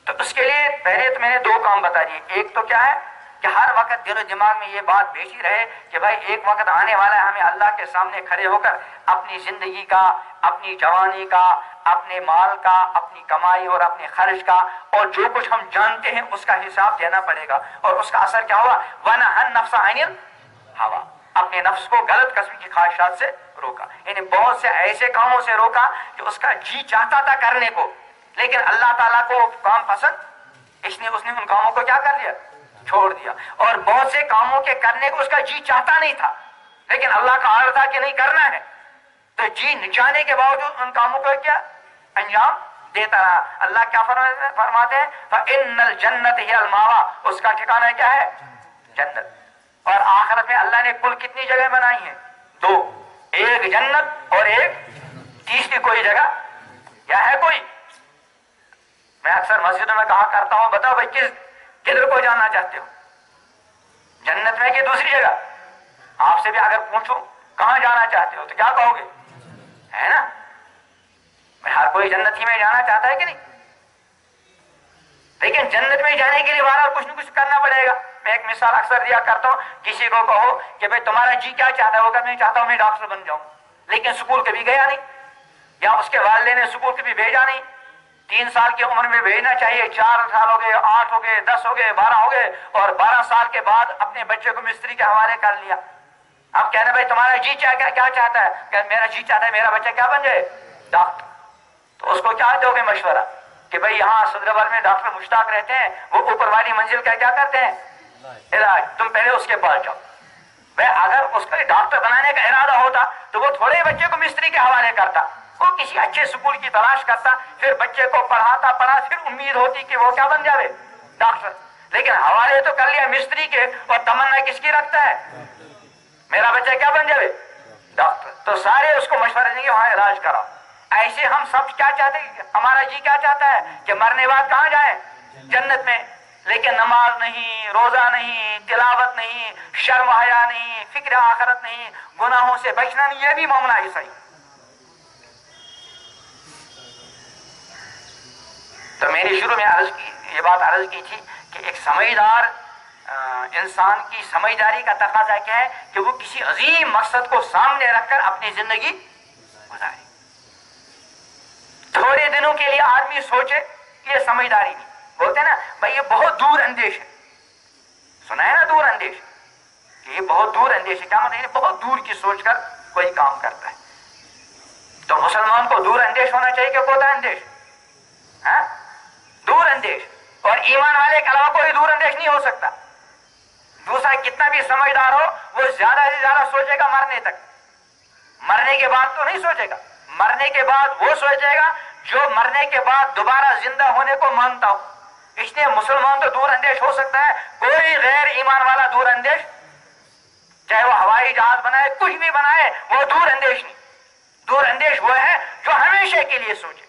تو اس کے لیے پہلے تو میں نے 2 کام بتا دیے. ایک تو کیا ہے کہ ہر وقت دل و دماغ میں یہ بات بیٹھی رہے کہ بھائی ایک وقت آنے والا ہے ہمیں اللہ کے سامنے کھڑے ہو کر اپنی زندگی کا, اپنی جوانی کا, اپنے مال کا, اپنی کمائی اور اپنے خرچ کا, اور جو کچھ ہم جانتے ہیں اس کا حساب دینا پڑے گا. اور اس کا اثر کیا ہوا؟ وَنَهَا النَّفْسَ عَنِ الْهَوَىٰ, اپنے نفس کو غلط قسم کی خواہشات سے روکا. یعنی بہت سے ایسے کاموں سے روکا کہ اس کا جی چاہتا تھا کرنے کو, لیکن اللہ تعالیٰ کو کام پسند, اس نے ان کاموں کو کیا کر دیا؟ چھوڑ دیا. اور بہت سے کاموں کے کرنے کو اس کا جی چاہتا نہیں تھا, لیکن اللہ کا آرڈر تھا کہ نہیں کرنا ہے, تو جی نچانے کے باوجود ان کاموں کو کیا انجام دیتا رہا. اللہ کیا فرماتے ہیں؟ فَإِنَّ الْجَنَّةَ هِيَ الْمَأْوَىٰ, اس کا ٹھکانہ کیا ہے؟ جنت. اور آخرت میں اللہ نے کل کتنی جگہ بنائی ہیں؟ 2, ایک جنت اور ایک تیسری کوئی جگہ یا ہے کوئی؟ میں اکثر مسجدوں میں کہا کرتا ہوں بتاؤ بھائی کدھر کو جانا چاہتے ہو, جنت میں کہ دوسری جگہ؟ آپ سے بھی اگر پوچھو کہاں جانا چاہتے ہو تو کیا کہو گے؟ ہے نا, ہر کوئی جنت ہی میں جانا چاہتا ہے کہ نہیں؟ لیکن جنت میں جانے کے لیے بہرحال کچھ نہ کچھ کرنا پڑے گا. میں ایک مثال اکثر دیا کرتا ہوں, کسی کو کہو کہ بھائی تمہارا جی کیا چاہتا ہے, وہ کہ میں چاہتا ہوں میں ڈاکٹر بن جاؤں, لیکن اسکول کبھی گیا نہیں, یا اس کے والدین نے اسکول کبھی بھیجا نہیں. 3 سال کی عمر میں بھیجنا چاہیے, 4 سال ہو گئے, 8 ہو گئے, 10 ہو گئے, 12 ہو گئے, اور 12 سال کے بعد اپنے بچے کو مستری کے حوالے کر لیا. اب کہنا بھائی تمہارا جی کیا چاہتا ہے؟ کہ میرا جی چاہتا ہے میرا بچہ کیا بن جائے؟ ڈاکٹر. تو اس کو کیا دو گے مشورہ کہ بھائی یہاں صدر آباد میں ڈاکٹر مشتاق رہتے ہیں, وہ اوپر والی منزل کا کیا کرتے ہیں؟ علاج. تم پہلے اس کے پاس جاؤ. بھائی اگر اس کا ڈاکٹر بنانے کا ارادہ ہوتا تو وہ تھوڑے بچے کو مستری کے حوالے کرتا, وہ کسی اچھے اسکول کی تلاش کرتا, پھر بچے کو پڑھاتا, پھر امید ہوتی کہ وہ کیا بن جائے؟ ڈاکٹر. لیکن حوالے تو کر لیا مستری کے, اور تمنا کس کی رکھتا ہے؟ میرا بچہ کیا بن جائے؟ ڈاکٹر. تو سارے اس کو مشورہ دیں گے وہاں علاج کراؤ. ایسے ہم سب کیا چاہتے ہیں؟ ہمارا جی کیا چاہتا ہے کہ مرنے بعد کہاں جائیں؟ جنت میں. لیکن نماز نہیں, روزہ نہیں, تلاوت نہیں, شرم حیا نہیں, فکر آخرت نہیں, گناہوں سے بچنا نہیں, یہ بھی معاملہ ہے صحیح. تو میں نے شروع میں یہ بات عرض کی تھی کہ ایک سمجھدار انسان کی سمجھداری کا تقاضا کیا ہے کہ وہ کسی عظیم مقصد کو سامنے رکھ کر اپنی زندگی گزارے. تھوڑے دنوں کے لیے آدمی سوچے کہ یہ سمجھداری نہیں. بولتے ہیں نا بھائی یہ بہت دور اندیش ہے. سنا ہے نا دور اندیش, کہ یہ بہت دور اندیش ہے. کیا مطلب ہے؟ بہت دور کی سوچ کر کوئی کام کرتا ہے. تو مسلمان کو دور اندیش ہونا چاہیے کہ کوتا اندیش؟ ہاں, دور اندیش. اور ایمان والے کے علاوہ کوئی دور اندیش نہیں ہو سکتا. دوسرا کتنا بھی سمجھدار ہو وہ زیادہ سے زیادہ سوچے گا مرنے تک. مرنے کے بعد تو نہیں سوچے گا. مرنے کے بعد وہ سوچے گا جو مرنے کے بعد دوبارہ زندہ ہونے کو مانتا ہو. اس لیے مسلمان تو دور اندیش ہو سکتا ہے, کوئی غیر ایمان والا دور اندیش, چاہے وہ ہوائی جہاز بنائے کچھ بھی بنائے, وہ دور اندیش نہیں. دور اندیش وہ ہے جو ہمیشہ کے لیے سوچے,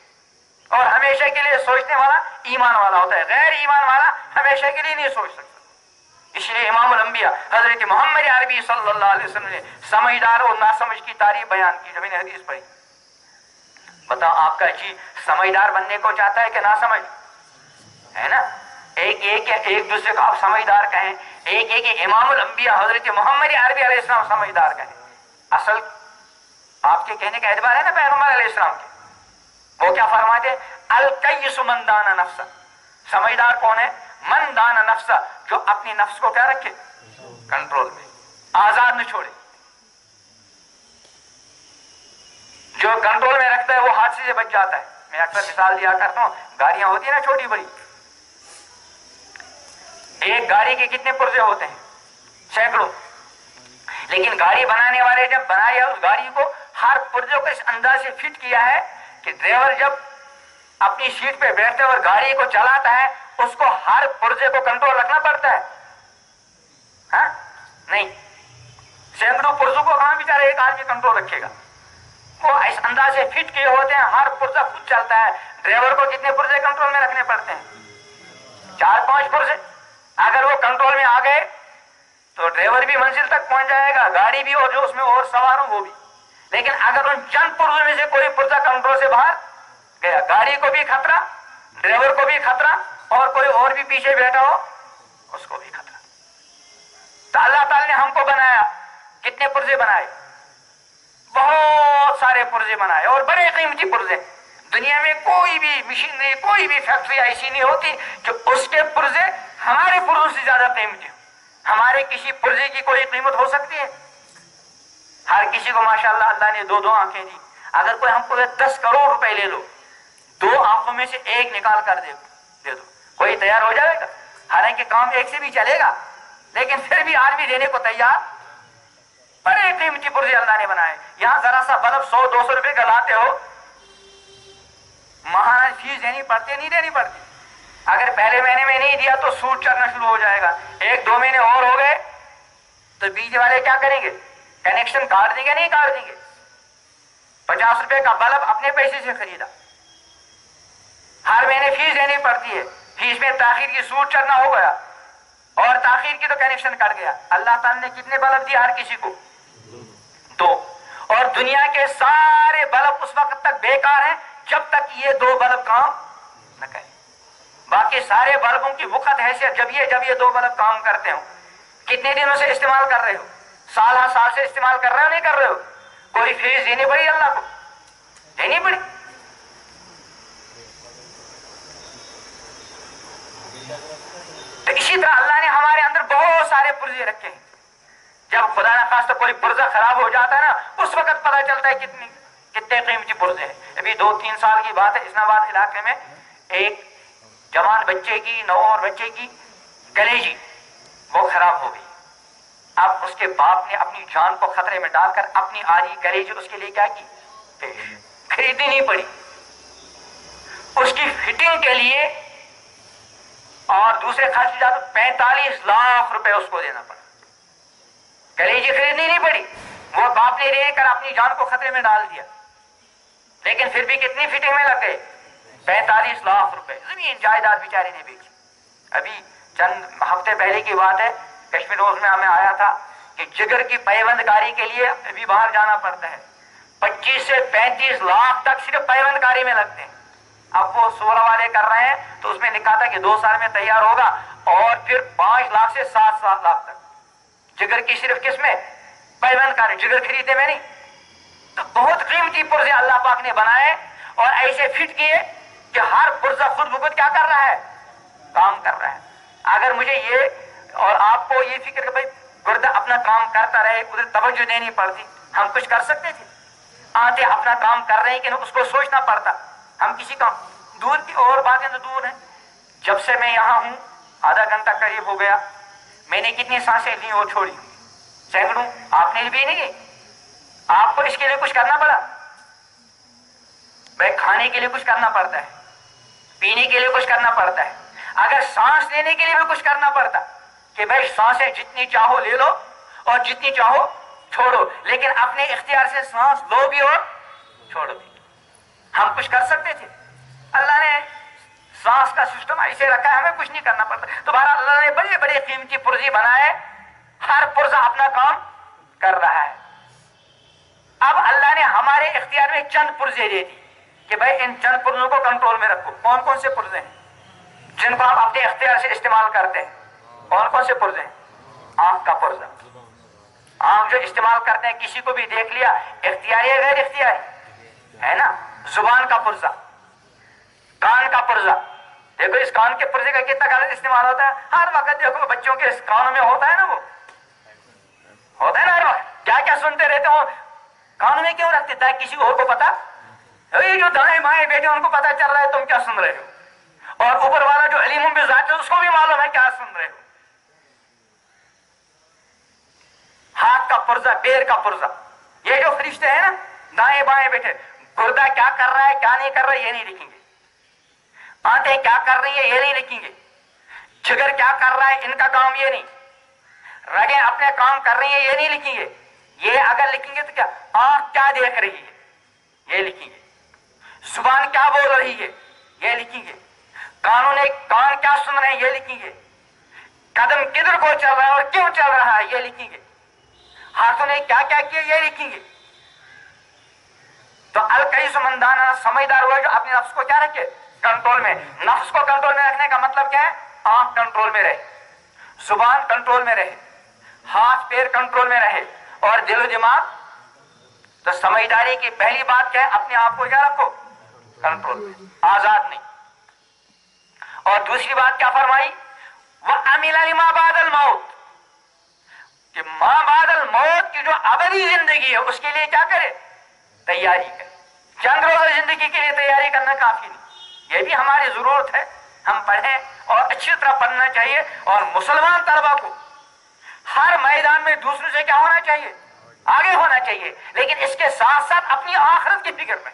اور ہمیشہ کے لیے سوچنے والا ایمان والا ہوتا ہے. غیر ایمان والا ہمیشہ کے لیے نہیں سوچ سکتا. اس لیے امام الانبیاء حضرت محمد عربی صلی اللہ علیہ وسلم نے سمجھدار اور ناسمجھ کی تعریف بیان کی. جب میں نے حدیث پڑھی, بتاؤ آپ کا جی سمجھدار بننے کو چاہتا ہے کہ ناسمجھ ہے نا؟ ایک دوسرے کو آپ سمجھدار کہیں, ایک امام الانبیاء حضرت محمد عربی علیہ السلام سمجھدار کہیں. اصل آپ کے کہنے کا اعتبار ہے نا پیغمبر علیہ السلام کے. وہ کیا فرماتے ہیں؟ الکیس من دان نفسا. سمجھدار کون ہے؟ من دان نفسا, جو اپنی نفس کو کیا رکھے؟ کنٹرول میں, آزاد نہ چھوڑے. جو کنٹرول میں رکھتا ہے وہ حادثے سے بچ جاتا ہے. میں اکثر مثال دیا کرتا ہوں, گاڑیاں ہوتی ہیں نا چھوٹی بڑی, ایک گاڑی کے کتنے پرزے ہوتے ہیں؟ سینکڑوں. لیکن گاڑی بنانے والے جب بنایا اس گاڑی کو ہر پرزے کو اس انداز سے فٹ کیا ہے کہ ڈرائیور جب اپنی سیٹ پہ بیٹھتا ہے اور گاڑی کو چلاتا ہے اس کو ہر پرزے کو کنٹرول رکھنا پڑتا ہے. ہاں نہیں, سینکڑوں پرزوں کو کہاں بیچارہ ایک آدمی کنٹرول رکھے گا؟ وہ اس انداز سے فٹ کیے ہوتے ہیں, ہر پرزہ خود چلتا ہے. ڈرائیور کو کتنے پرزے کنٹرول میں رکھنے پڑتے ہیں؟ 4-5 پرزے. اگر وہ کنٹرول میں آ گئے تو ڈرائیور بھی منزل تک پہنچ جائے گا, گاڑی بھی, اور جو اس میں اور سوار ہوں وہ بھی. لیکن اگر ان چند پرزوں میں سے کوئی پرزہ کنٹرول سے باہر گیا, گاڑی کو بھی خطرہ, ڈرائیور کو بھی خطرہ, اور کوئی اور بھی پیچھے بیٹھا ہو اس کو بھی خطرہ. تو اللہ تعالی نے ہم کو بنایا, کتنے پرزے بنائے؟ بہت سارے پرزے بنائے, اور بڑے قیمتی پرزے. دنیا میں کوئی بھی مشینری, کوئی بھی فیکٹری ایسی نہیں ہوتی جو اس کے پرزے ہمارے پرزوں سے زیادہ قیمتی ہو. ہمارے کسی پرزے کی کوئی قیمت ہو سکتی ہے؟ ہر کسی کو ماشاءاللہ اللہ نے 2 آنکھیں دی. اگر کوئی ہم کو 10 کروڑ روپے لے لو, 2 آنکھوں میں سے ایک نکال کر دے دو, کوئی تیار ہو جائے گا؟ حالانکہ کام ایک سے بھی چلے گا, لیکن پھر بھی آدمی دینے کو تیار. بڑے قیمتی پرزے اللہ نے بنائے. یہاں ذرا سا بلب 100-200 روپے کا لاتے ہو, ماہانہ فیس دینی پڑتی ہے, نہیں دینی پڑتی؟ اگر پہلے مہینے میں نہیں دیا تو سود چڑھنا شروع ہو جائے گا. 1-2 مہینے اور ہو گئے تو بیچ والے کیا کریں گے؟ کنیکشن کاٹ دیں گے, نہیں کاٹ دیں گے؟ 50 روپے کا بلب اپنے پیسے سے خریدا, ہر مہینے فیس دینی پڑتی ہے, فیس میں تاخیر کی سود چڑھنا ہو گیا, اور تاخیر کی تو کنیکشن کٹ گیا. اللہ تعالیٰ نے کتنے بلب دیے ہر کسی کو؟ 2. اور دنیا کے سارے بلب اس وقت تک بیکار ہیں جب تک یہ 2 بلب کام نہ کریں. باقی سارے بلبوں کی وقت حیثیت جب یہ 2 بلب کام کرتے ہوں. کتنے دنوں سے استعمال کر رہے ہو؟ سال سے استعمال کر رہے ہو, نہیں کر رہے ہو؟ کوئی فیس دینی پڑی اللہ کو؟ دینی پڑی. تو اسی طرح اللہ نے ہمارے اندر بہت سارے پرزے رکھے ہیں. جب خدا نہ خواستہ کوئی پرزہ خراب ہو جاتا ہے نا, اس وقت پتہ چلتا ہے کتنے قیمتی پرزے ہیں. ابھی 2-3 سال کی بات ہے, اسلام آباد علاقے میں ایک جوان بچے کی, نوجوان بچے کی کلیجی وہ خراب ہو گئی. اب اس کے باپ نے اپنی جان کو خطرے میں ڈال کر اپنی آری کلیجی اس کے لیے کیا کی؟ پیش خریدنی نہیں پڑی. اس کی فٹنگ کے لیے اور دوسرے خرچات 45 لاکھ روپے اس کو دینا پڑا. کلیجی خریدنی نہیں پڑی, وہ باپ نے لے کر اپنی جان کو خطرے میں ڈال دیا. لیکن پھر بھی کتنی فٹنگ میں لگ گئے؟ 45 لاکھ روپے. زمین جائیداد بیچارے نے بیچی. ابھی چند ہفتے پہلے کی بات ہے, کشمیر روز میں ہمیں آیا تھا کہ جگر کی پیوند کاری کے لیے ابھی باہر جانا پڑتا ہے. 25 سے 35 لاکھ تک صرف پیوند کاری میں لگتے ہیں. اب وہ 16 والے کر رہے ہیں تو اس میں لکھا تھا کہ 2 سال میں تیار ہوگا اور پھر 5 لاکھ سے 7 لاکھ تک جگر کی صرف کس میں پیوند کا جگر خریدے میں نہیں. تو بہت قیمتی پرزے اللہ پاک نے بنائے اور ایسے فٹ کیے کہ ہر پرزہ خود بخود کیا کر رہا ہے کام کر رہا ہے. اگر مجھے یہ اور آپ کو یہ فکر کہ بھائی گردہ اپنا کام کرتا رہے ادھر توجہ دینی پڑتی ہم کچھ کر سکتے تھے. آتے اپنا کام کر رہے ہیں کہ اس کو سوچنا پڑتا ہم کسی کام دور کی اور باتیں تو دور ہیں. جب سے میں یہاں ہوں آدھا گھنٹہ قریب ہو گیا میں نے کتنی سانسیں لی اور چھوڑی سینکڑوں. آپ نے بھی نہیں آپ کو اس کے لیے کچھ کرنا پڑا بھائی کھانے کے لیے کچھ کرنا پڑتا ہے پینے کے لیے کچھ کرنا پڑتا ہے. اگر سانس لینے کے لیے بھی کچھ کرنا پڑتا کہ بھائی سانسیں جتنی چاہو لے لو اور جتنی چاہو چھوڑو لیکن اپنے اختیار سے سانس لو بھی اور چھوڑو بھی. ہم کچھ کر سکتے تھے. اللہ نے سانس کا سسٹم ایسے رکھا ہے ہمیں کچھ نہیں کرنا پڑتا. تو بہرحال اللہ نے بڑے بڑے قیمتی پرزے بنائے ہر پرزہ اپنا کام کر رہا ہے. اب اللہ نے ہمارے اختیار میں چند پرزے دے دی کہ بھائی ان چند پرزوں کو کنٹرول میں رکھو. کون کون سے پرزے ہیں جن کو آپ اپنے اختیار سے استعمال کرتے ہیں؟ کون کون سے پرزے ہیں؟ آنکھ کا پرزہ. آنکھ جو استعمال کرتے ہیں کسی کو بھی دیکھ لیا اختیاری ہے غیر اختیاری ہے نا. زبان کا پرزہ کان کا پرزہ. دیکھو اس کان کے پرزے کا کتنا غلط استعمال ہوتا ہے. ہر وقت دیکھو بچوں کے اس کانوں میں ہوتا ہے نا وہ ہوتا ہے نا ہر وقت کیا کیا سنتے رہتے ہو. کانوں میں کیوں رکھتے تھا کسی اور کو پتا یہ جو دائیں بائیں بیٹھے ان کو پتا چل رہا ہے تم کیا سن رہے ہو اور اوپر والا جو علیم بذات ہے اس کو بھی معلوم ہے کیا سن رہے ہو. ہاتھ کا پرزہ پیر کا پرزہ یہ جو فرشتے ہیں نا دائیں بائیں بیٹھے گردہ کیا کر رہا ہے کیا نہیں کر رہا ہے یہ نہیں لکھیں گے. آنتیں کیا کر رہی ہیں یہ نہیں لکھیں گے. جگر کیا کر رہا ہے ان کا کام یہ نہیں. رگیں اپنے کام کر رہی ہیں یہ نہیں لکھیں گے. یہ اگر لکھیں گے تو کیا آنکھ کیا دیکھ رہی ہے یہ لکھیں گے. زبان کیا بول رہی ہے یہ لکھیں گے. کان کیا سن رہے ہیں یہ لکھیں گے. قدم کدھر کو چل رہا ہے اور کیوں چل رہا ہے یہ لکھیں گے. ہاتھوں نے کیا کیا کیا یہ لکھیں گے. تو الکیس من دانا سمجھدار ہوا جو اپنے نفس کو کیا رکھے کنٹرول میں. نفس کو کنٹرول میں رکھنے کا مطلب کیا ہے آنکھ کنٹرول میں رہے زبان کنٹرول میں رہے ہاتھ پیر کنٹرول میں رہے اور دل و دماغ. تو سمجھداری کی پہلی بات کیا ہے اپنے آپ کو کیا رکھو کنٹرول میں آزاد نہیں. اور دوسری بات کیا فرمائی وَعَمِلَ لِمَا بَعْدَ الْمَوْتِ کہ ماں بعد الموت کی جو ابدی زندگی ہے اس کے لیے کیا کرے تیاری کرے. چند روزہ زندگی کے لیے تیاری کرنا کافی نہیں. یہ بھی ہماری ضرورت ہے ہم پڑھیں اور اچھی طرح پڑھنا چاہیے. اور مسلمان طلبا کو ہر میدان میں دوسروں سے کیا ہونا چاہیے آگے ہونا چاہیے لیکن اس کے ساتھ ساتھ اپنی آخرت کی فکر میں.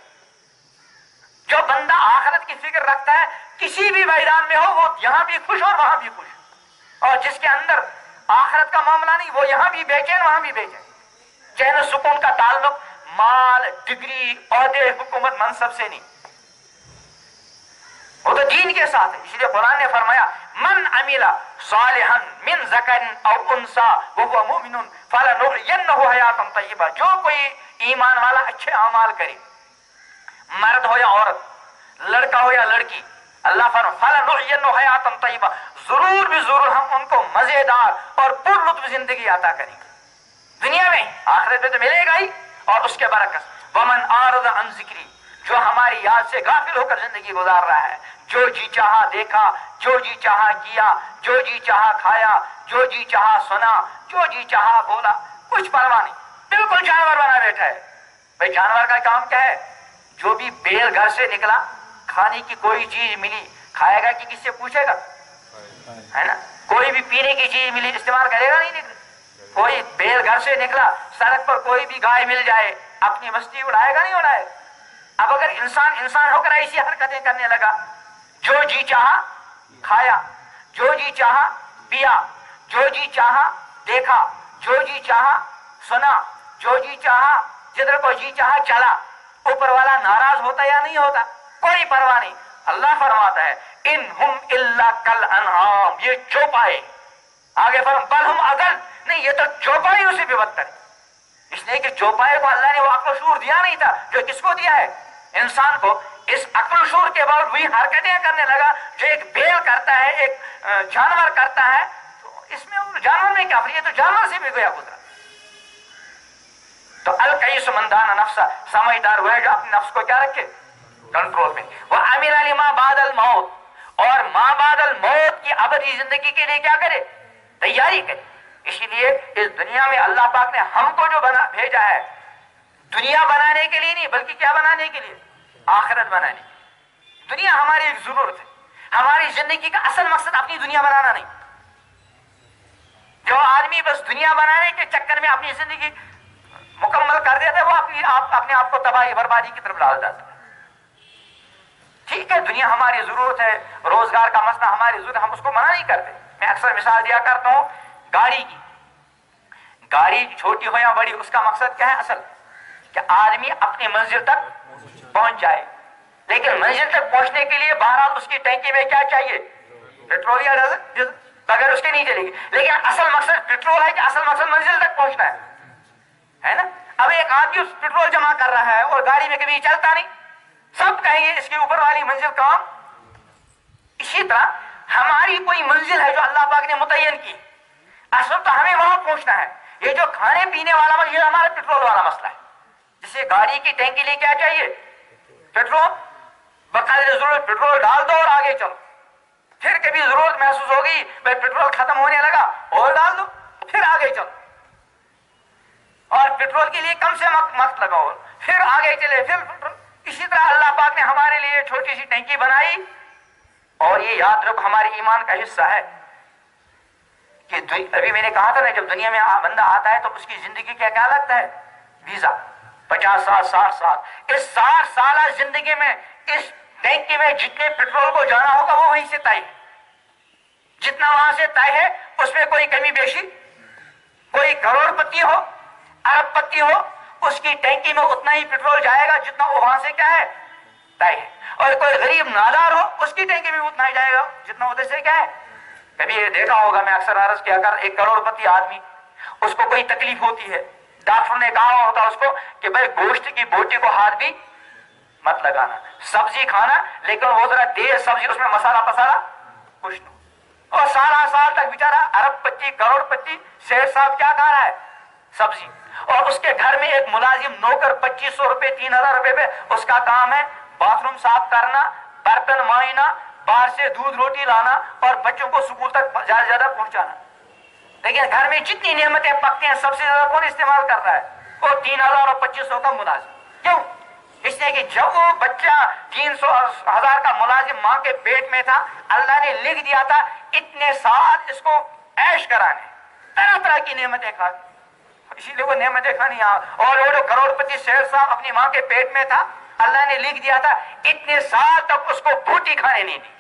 جو بندہ آخرت کی فکر رکھتا ہے کسی بھی میدان میں ہو وہ یہاں بھی خوش اور وہاں بھی خوش. اور جس کے اندر آخرت کا معاملہ نہیں وہ یہاں بھی بے چین وہاں بھی بے چین. چین و سکون کا تعلق مال ڈگری عہدے حکومت منصب سے نہیں وہ تو دین کے ساتھ ہے. اس لیے قرآن نے فرمایا من عمل صالحا من ذکر او انثى وهو مؤمن فلنحيينه حیاتا طیبہ. جو کوئی ایمان والا اچھے اعمال کرے مرد ہو یا عورت لڑکا ہو یا لڑکی اللہ فرماتا فلنحيينه حیاتا طیبہ ضرور بھی ضرور ہم ان کو مزیدار اور پر لطف زندگی عطا کریں گے دنیا میں. آخرت میں تو ملے گا ہی. اور اس کے برعکس ومن اعرض عن ذکری جو ہماری یاد سے غافل ہو کر زندگی گزار رہا ہے جو جی چاہا دیکھا جو جی چاہا کیا جو جی چاہا کھایا جو جی چاہا سنا جو جی چاہا بولا کچھ پرواہ نہیں بالکل جانور بنا بیٹھا ہے. بھائی جانور کا کام کیا ہے جو بھی بیل گھر سے نکلا کھانے کی کوئی چیز ملی کھائے گا کہ کس سے پوچھے گا ہے نا. کوئی بھی پینے کی چیز ملی استعمال کرے گا نہیں. کوئی بیل گھر سے نکلا سڑک پر کوئی بھی گائے مل جائے اپنی مستی اڑائے گا نہیں اڑائے. اب اگر انسان ہو کر ایسی حرکتیں کرنے لگا جو جی چاہا کھایا جو جی چاہا پیا جو جی چاہا دیکھا جو جی چاہا سنا جو جی چاہا جدھر کو جی چاہا چلا اوپر والا ناراض ہوتا یا نہیں ہوتا کوئی پرواہ نہیں. اللہ فرماتا ہے انہم الا کالانعام یہ چوپائے. آگے بل ہم اضل نہیں یہ تو چوپائے اسے بھی بدتر ہے. اس لیے کہ چوپائے کو اللہ نے وہ عقل و شعور دیا نہیں تھا جو کس کو دیا ہے انسان کو اس عقل شعور کے بعد وہی حرکتیں کرنے لگا جو ایک بیل کرتا ہے، ایک جانور کرتا ہے، تو اس میں جانور میں کیا فرق ہے؟ تو جانور سے بھی گویا گزرا. تو القیس من دان نفسہ، سمجھدار وہ ہے جو اپنے نفس کو کیا رکھے؟ کنٹرول میں. وہ عمل لما بعد الموت، اور ما بعد الموت کی ابدی زندگی کے لیے کیا کرے؟ تیاری کرے. اسی لیے اس دنیا میں اللہ پاک نے ہم کو جو بھیجا ہے دنیا بنانے کے لیے نہیں، بلکہ کیا بنانے کے لیے؟ آخرت بنانے کے لیے. دنیا ہماری ایک ضرورت ہے. ہماری زندگی کا اصل مقصد اپنی دنیا بنانا نہیں. جو آدمی بس دنیا بنانے کے چکر میں اپنی زندگی مکمل کر دیتا ہے وہ اپنے آپ کو تباہی بربادی کی طرف ڈال جاتا ہے. ٹھیک ہے، دنیا ہماری ضرورت ہے، روزگار کا مسئلہ ہماری ضرورت ہے، ہم اس کو منع نہیں کرتے. میں اکثر مثال دیا کرتا ہوں گاڑی کی. گاڑی چھوٹی ہو یا بڑی، اس کا مقصد کیا ہے اصل؟ کہ آدمی اپنی منزل تک پہنچ جائے. لیکن منزل تک پہنچنے کے لیے بہرحال اس کی ٹینکی میں کیا چاہیے؟ پیٹرول یا ڈیزل. بغیر اس کے نہیں چلے گی. لیکن اصل مقصد پیٹرول ہے کہ اصل مقصد منزل تک پہنچنا ہے نا؟ اب ایک آدمی اس پیٹرول جمع کر رہا ہے اور گاڑی میں کبھی چلتا نہیں، سب کہیں گے اس کے اوپر والی منزل کام. اسی طرح ہماری کوئی منزل ہے جو اللہ پاک نے متعین کی، اصل تو ہمیں وہاں پہنچنا ہے. یہ جو کھانے پینے والا یہ ہمارا پیٹرول والا مسئلہ ہے. جسے گاڑی کی ٹینکی لیے کیا چاہیے؟ پیٹرول. بقدر ضرورت پیٹرول ڈال دو اور آگے چلو. پھر کبھی ضرورت محسوس ہوگی بھائی پیٹرول ختم ہونے لگا اور ڈال دو، پھر آگے چلو. اور پیٹرول کے لیے کم سے وقت لگاؤ، پھر آگے چلے، پھر پیٹرول. اسی طرح اللہ پاک نے ہمارے لیے چھوٹی سی ٹینکی بنائی. اور یہ یاد رکھو ہمارے ایمان کا حصہ ہے کہ ابھی میں نے کہا تھا نا جب دنیا میں بندہ آتا ہے تو اس کی زندگی کیا لگتا ہے؟ ویزا. 50 سال 60 سال. اس 60 سالہ زندگی میں اس ٹینکی میں جتنے پیٹرول کو جانا ہوگا وہ وہیں سے طے ہے. جتنا وہاں سے طے ہے اس میں کوئی کمی بیشی، کوئی کروڑ پتی ہو ارب پتی ہو، اس کی ٹینکی میں اتنا ہی پیٹرول جائے گا جتنا وہ وہاں سے کیا ہے؟ طے ہے. اور کوئی غریب نادار ہو اس کی ٹینکی میں اتنا ہی جائے گا جتنا ادھر سے کیا ہے. کبھی یہ دیکھا ہوگا، میں اکثر عرض کیا کر، 1 کروڑ پتی آدمی اس کو کوئی تکلیف ہوتی ہے، ڈاکٹر نے کہا ہوتا اس کو کہ بھائی گوشت کی بوٹی کو ہاتھ بھی مت لگانا، سبزی کھانا لیکن وہ ذرا تیز سبزی، اس میں مسالہ پسالہ کچھ نہ. اور سارا سال تک بیچارہ ارب پتی کروڑ پتی شیخ صاحب کیا کھا رہا ہے؟ سبزی. اور اس کے گھر میں ایک ملازم نوکر 2500 روپے 3000 روپے پہ اس کا کام ہے باتھ روم صاف کرنا، برتن مانجنا، باہر سے دودھ روٹی لانا اور بچوں کو اسکول تک زیادہ سے زیادہ پہنچانا. لیکن گھر میں جتنی نعمتیں پکتی ہیں سب سے زیادہ کون استعمال کر رہا ہے؟ وہ 3000 اور 2500 کا ملازم. کیوں؟ اس لیے کہ جب وہ بچہ 300,000 کا ملازم ماں کے پیٹ میں تھا، اللہ نے لکھ دیا تھا اتنے سال اس کو عیش کرانے، طرح طرح کی نعمتیں کھا. اسی لیے وہ نعمتیں کھانی. اور وہ جو کروڑ پتی شیخ صاحب اپنی ماں کے پیٹ میں تھا، اللہ نے لکھ دیا تھا اتنے سال تک اس کو بوٹی کھانے نہیں دی.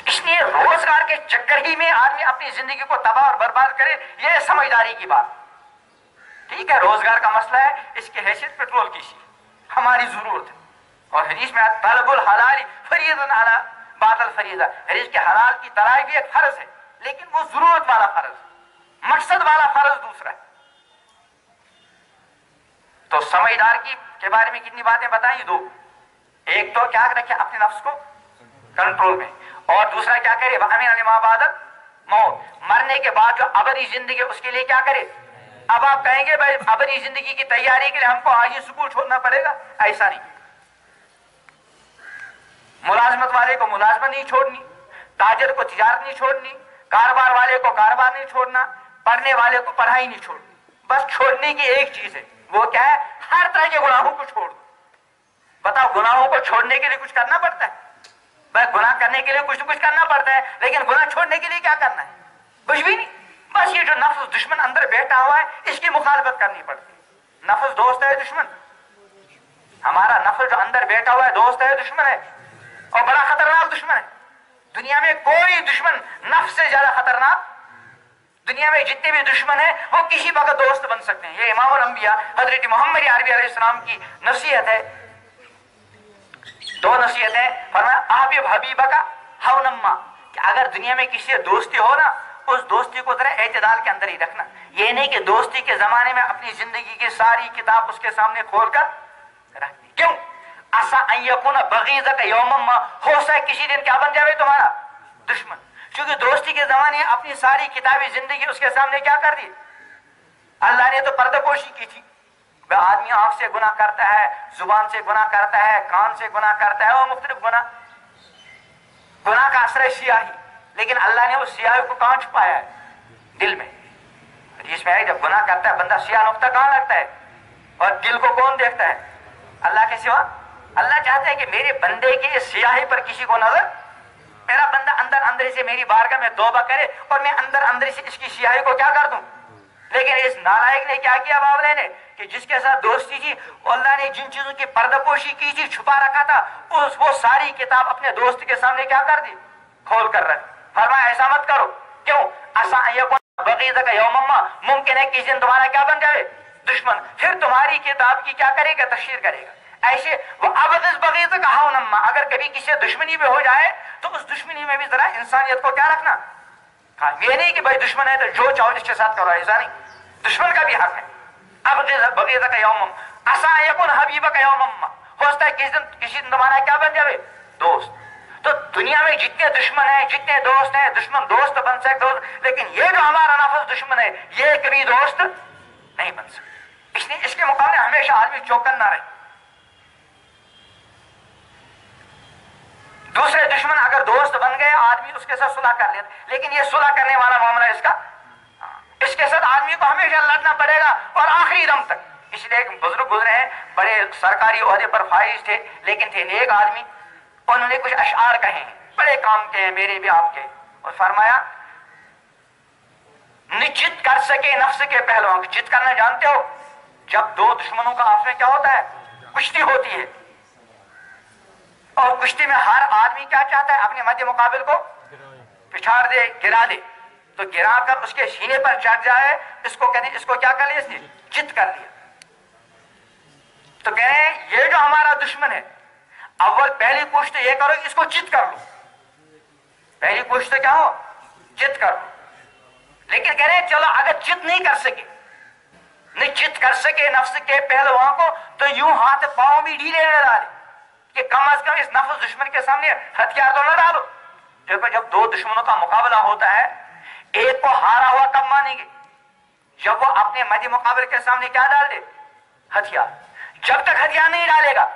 اس لیے روزگار کے چکر ہی میں آدمی اپنی زندگی کو تباہ اور برباد کرے، یہ سمجھداری کی بات. ٹھیک ہے، روزگار کا مسئلہ ہے، اس کی حیثیت پیٹرول کی سی ہماری ضرورت ہے. اور حدیث میں طلب الحلال فریضۃ علی بعد الفریضہ، حدیث کے حلال کی تلاش بھی ایک فرض ہے لیکن وہ ضرورت والا فرض ہے، مقصد والا فرض دوسرا ہے. تو سمجھدار کے بارے میں کتنی باتیں بتائیں؟ 2. ایک تو کیا رکھے اپنے نفس کو کنٹرول میں، اور دوسرا کیا کرے؟ وَأَمِنَ لِمَا بَعْدَ الْمَوْتِ، مرنے کے بعد جو ابدی زندگی اس کے لیے کیا کرے؟ اب آپ کہیں گے بھائی ابدی زندگی کی تیاری کے لیے ہم کو آج ہی سکول چھوڑنا پڑے گا. ایسا نہیں. ملازمت والے کو ملازمت نہیں چھوڑنی، تاجر کو تجارت نہیں چھوڑنی، کاروبار والے کو کاروبار نہیں چھوڑنا، پڑھنے والے کو پڑھائی نہیں چھوڑنی. بس چھوڑنے کی ایک چیز ہے، وہ کیا ہے؟ ہر طرح کے گناہوں کو چھوڑ دو. بتاؤ، گناہوں کو چھوڑنے کے لیے کچھ کرنا پڑتا ہے؟ بس گناہ کرنے کے لیے کچھ نہ کچھ کرنا پڑتا ہے، لیکن گناہ چھوڑنے کے لیے کیا کرنا ہے؟ کچھ بھی نہیں. بس یہ جو نفس دشمن اندر بیٹھا ہوا ہے اس کی مخالفت کرنی پڑتی ہے. نفس دوست ہے دشمن؟ ہمارا نفس جو اندر بیٹھا ہوا ہے دوست ہے دشمن ہے؟ اور بڑا خطرناک دشمن ہے. دنیا میں کوئی دشمن نفس سے زیادہ خطرناک. دنیا میں جتنے بھی دشمن ہیں وہ کسی وقت دوست بن سکتے ہیں. یہ امام الانبیاء حضرت محمد عربی علیہ السلام کی نصیحت ہے. 2 نصیحتیں فرمایا، احبب حبیبک ہونما، کہ اگر دنیا میں کسی سے دوستی ہو نا اس دوستی کو ذرا اعتدال کے اندر ہی رکھنا. یہ نہیں کہ دوستی کے زمانے میں اپنی زندگی کی ساری کتاب اس کے سامنے کھول کر رکھ دی. کیوں؟ عسیٰ ان یکون بغیضک یوما ما، ہو سکتا ہے کسی دن کیا بن جائے تمہارا دشمن. چونکہ دوستی کے زمانے میں اپنی ساری کتابی زندگی اس کے سامنے کیا کر دی. اللہ نے تو پردہ پوشی کی تھی. آدمی آنکھ سے گناہ کرتا ہے، زبان سے گناہ کرتا ہے، کان سے گناہ کرتا ہے، وہ مختلف گناہ کا اثر ہے سیاہی. لیکن اللہ نے اس سیاہی کو کہاں چھپایا ہے؟ دل میں. حدیث میں ہے جب گناہ کرتا ہے بندہ سیاہ نقطہ کہاں لگتا ہے؟ اور دل کو کون دیکھتا ہے؟ اللہ کے سوا. اللہ چاہتا ہے کہ میرے بندے کی اس سیاہی پر کسی کو نظر، میرا بندہ اندر اندر سے میری بارگاہ میں توبہ کرے اور میں اندر اندر سے اس کی سیاہی کو کیا کر دوں. لیکن اس نالائق نے کیا کیا باولے نے کہ جس کے ساتھ دوستی تھی اللہ نے جن چیزوں کی پردہ پوشی کی تھی، چھپا رکھا تھا، وہ ساری کتاب اپنے دوست کے سامنے کیا کر دی؟ کھول کر رکھ. فرمایا ایسا مت کرو. کیوں؟ عسیٰ ان یکون بغیضک یوما ما، ممکن ہے کسی دن تمہارا کیا بن جائے دشمن. پھر تمہاری کتاب کی کیا کرے گا؟ تشہیر کرے گا. ایسے وہ ابغض بغیضک ہونا ما، اگر کبھی کسی سے دشمنی بھی ہو جائے تو اس دشمنی میں بھی ذرا انسانیت کو کیا رکھنا. یہ نہیں کہ بھائی دشمن ہے تو جو چاہو اس کے ساتھ کرو، ایسا نہیں. دشمن کا بھی حق ہے. ابغض بغیضک یوما ما عسیٰ ان یکون حبیبک یوما ما، ہو سکتا ہے کسی دن تمہارا کیا بن جائے دوست. تو دنیا میں جتنے دشمن ہیں، جتنے دوست ہیں، دشمن دوست بن سکتے دوست، لیکن یہ جو ہمارا نفس دشمن ہے یہ کبھی دوست نہیں بن سکتا. اس لیے اس کے مقابلے ہمیشہ آدمی چوکن نہ رہے. دوسرے دشمن اگر دوست بن گئے آدمی اس کے ساتھ صلح کر لیتا، لیکن یہ صلح کرنے والا معاملہ اس کے ساتھ آدمی کو ہمیشہ لڑنا پڑے گا اور آخری دم تک. اس لیے ایک بزرگ گزرے ہیں، بڑے سرکاری عہدے پر فائز تھے لیکن تھے نیک آدمی. انہوں نے کچھ اشعار کہے ہیں، بڑے کام کے ہیں میرے بھی آپ کے. اور فرمایا نجت کر سکے نفس کے پہلوان. جت کرنا جانتے ہو؟ جب دو دشمنوں کا آپس میں کیا ہوتا ہے؟ کشتی ہوتی ہے. اور کشتی میں ہر آدمی کیا چاہتا ہے؟ اپنے مد مقابل کو پچھاڑ دے، گرا دے. تو گرا کر اس کے سینے پر چڑھ جائے، اس کو کہتے ہیں اس کو کیا کر لیا؟ اس نے جت کر لیا. تو کہہ رہے ہیں یہ جو ہمارا دشمن ہے اول پہلی کوشش تو یہ کرو کہ اس کو جت کر لو. پہلی کوشش تو کیا ہو؟ جت کر لو. لیکن کہہ رہے ہیں چلو اگر جت نہیں کر سکے، نہیں جت کر سکے نفس کے پہلوان کو تو یوں ہاتھ پاؤں بھی ڈھیلے نہ ڈالے کہ کم از کم اس نفس دشمن کے سامنے ہتھیار تو نہ ڈالو. دیکھو جب دو دشمنوں کا مقابلہ ہوتا ہے ایک کو ہارا ہوا کب مانیں گے؟ جب وہ اپنے مد مقابل کے سامنے کیا ڈال دے؟ ہتھیار. جب تک ہتھیار نہیں ڈالے گا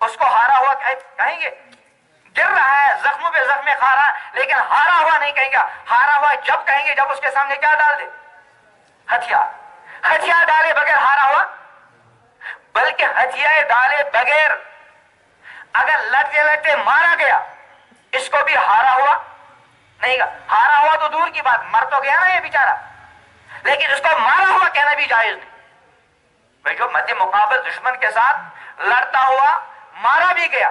اس کو ہارا ہوا کہیں گے. گر رہا ہے، زخموں پہ زخم کھا رہا ہے، لیکن ہارا ہوا نہیں کہیں گا. ہارا ہوا جب کہیں گے جب اس کے سامنے کیا ڈال دے؟ ہتھیار. ہتھیار ڈالے بغیر ہارا ہوا، بلکہ ہتھیار ڈالے بغیر اگر لڑتے لڑتے مارا گیا اس کو بھی ہارا ہوا نہیں گا. ہارا ہوا تو دور کی بات، مر تو گیا نا یہ بیچارہ، لیکن اس کو مارا ہوا کہنا بھی جائز نہیں. بھائی جو مد مقابل دشمن کے ساتھ لڑتا ہوا مارا بھی گیا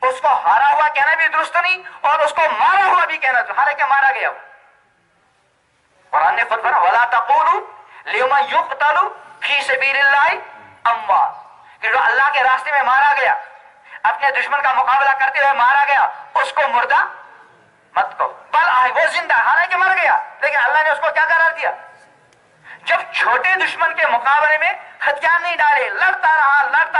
اس کو ہارا ہوا کہنا بھی درست نہیں اور اس کو مارا ہوا بھی کہنا درست، حالانکہ مارا گیا وہ. قرآن نے خود فرمایا وَلَا تَقُولُوا لِمَن يُقْتَلُ فِي سَبِيلِ اللَّهِ أَمْوَاتٌ، کہ جو اللہ کے راستے میں مارا گیا، اپنے دشمن کا مقابلہ کرتے ہوئے مارا گیا، اس کو مردہ مت کہو، بل وہ زندہ، حالانکہ مر گیا لیکن اللہ نے اس کو کیا قرار دیا؟ جب چھوٹے دشمن کے مقابلے میں ہتھیار نہیں ڈالے، لڑتا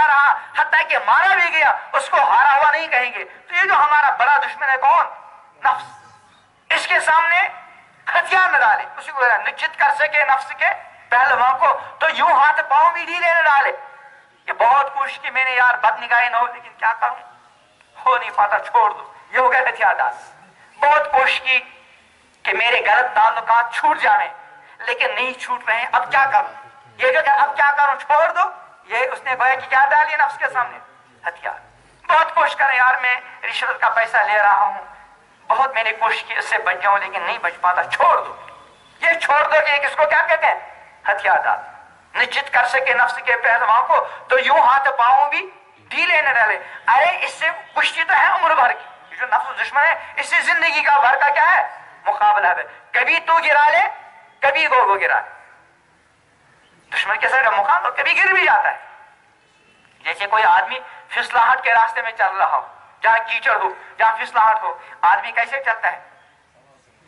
رہا حتیٰ کہ مارا بھی گیا، اس کو ہارا ہوا نہیں کہیں گے. تو یہ جو ہمارا بڑا دشمن ہے کون؟ نفس، اس کے سامنے ہتھیار نہ ڈالے. اسی کو نجت کر سکے نفس کے پہلوان کو تو یوں ہاتھ پاؤں بھی ڈھیلے نہ ڈالے. یہ بہت کوشش کی میں نے یار بد نگاہی نہ ہو، لیکن کیا کروں، ہو نہیں پاتا، چھوڑ دو. یہ ہو گیا ہتھیار ڈال. بہت کوشش کی کہ میرے غلط تعلقات چھوٹ جائیں لیکن نہیں چھوٹ رہے ہیں، اب کیا کروں. یہ جو کہ اب کیا کروں، چھوڑ دو، یہ اس نے گویا کہ کیا ڈالی نفس کے سامنے؟ ہتھیار. بہت کوشش کریں یار، میں رشوت کا پیسہ لے رہا ہوں، بہت میں نے کوشش کی اس سے بچ جاؤں لیکن نہیں بچ پاتا، چھوڑ دو. یہ چھوڑ دو کہ کس کو کیا کہتے ہیں؟ ہتھیار ڈال. نجت کر سکے نفس کے پہلوان کو تو یوں ہاتھ پاؤں بھی ڈھیلے نہ ڈالے. ارے اس سے کشتی تو ہے عمر بھر کی، جو نفس دشمن ہے اس سے زندگی کا بھر کا کیا ہے؟ مقابلہ ہے. کبھی تو گرا لے کبھی وہ گرا لے. دشمن کے ساتھ مقابلہ کبھی گر بھی جاتا ہے. جیسے کوئی آدمی پھسلاہٹ کے راستے میں چل رہا ہو، جہاں کیچڑ ہو، جہاں پھسلاہٹ ہو، آدمی کیسے چلتا ہے؟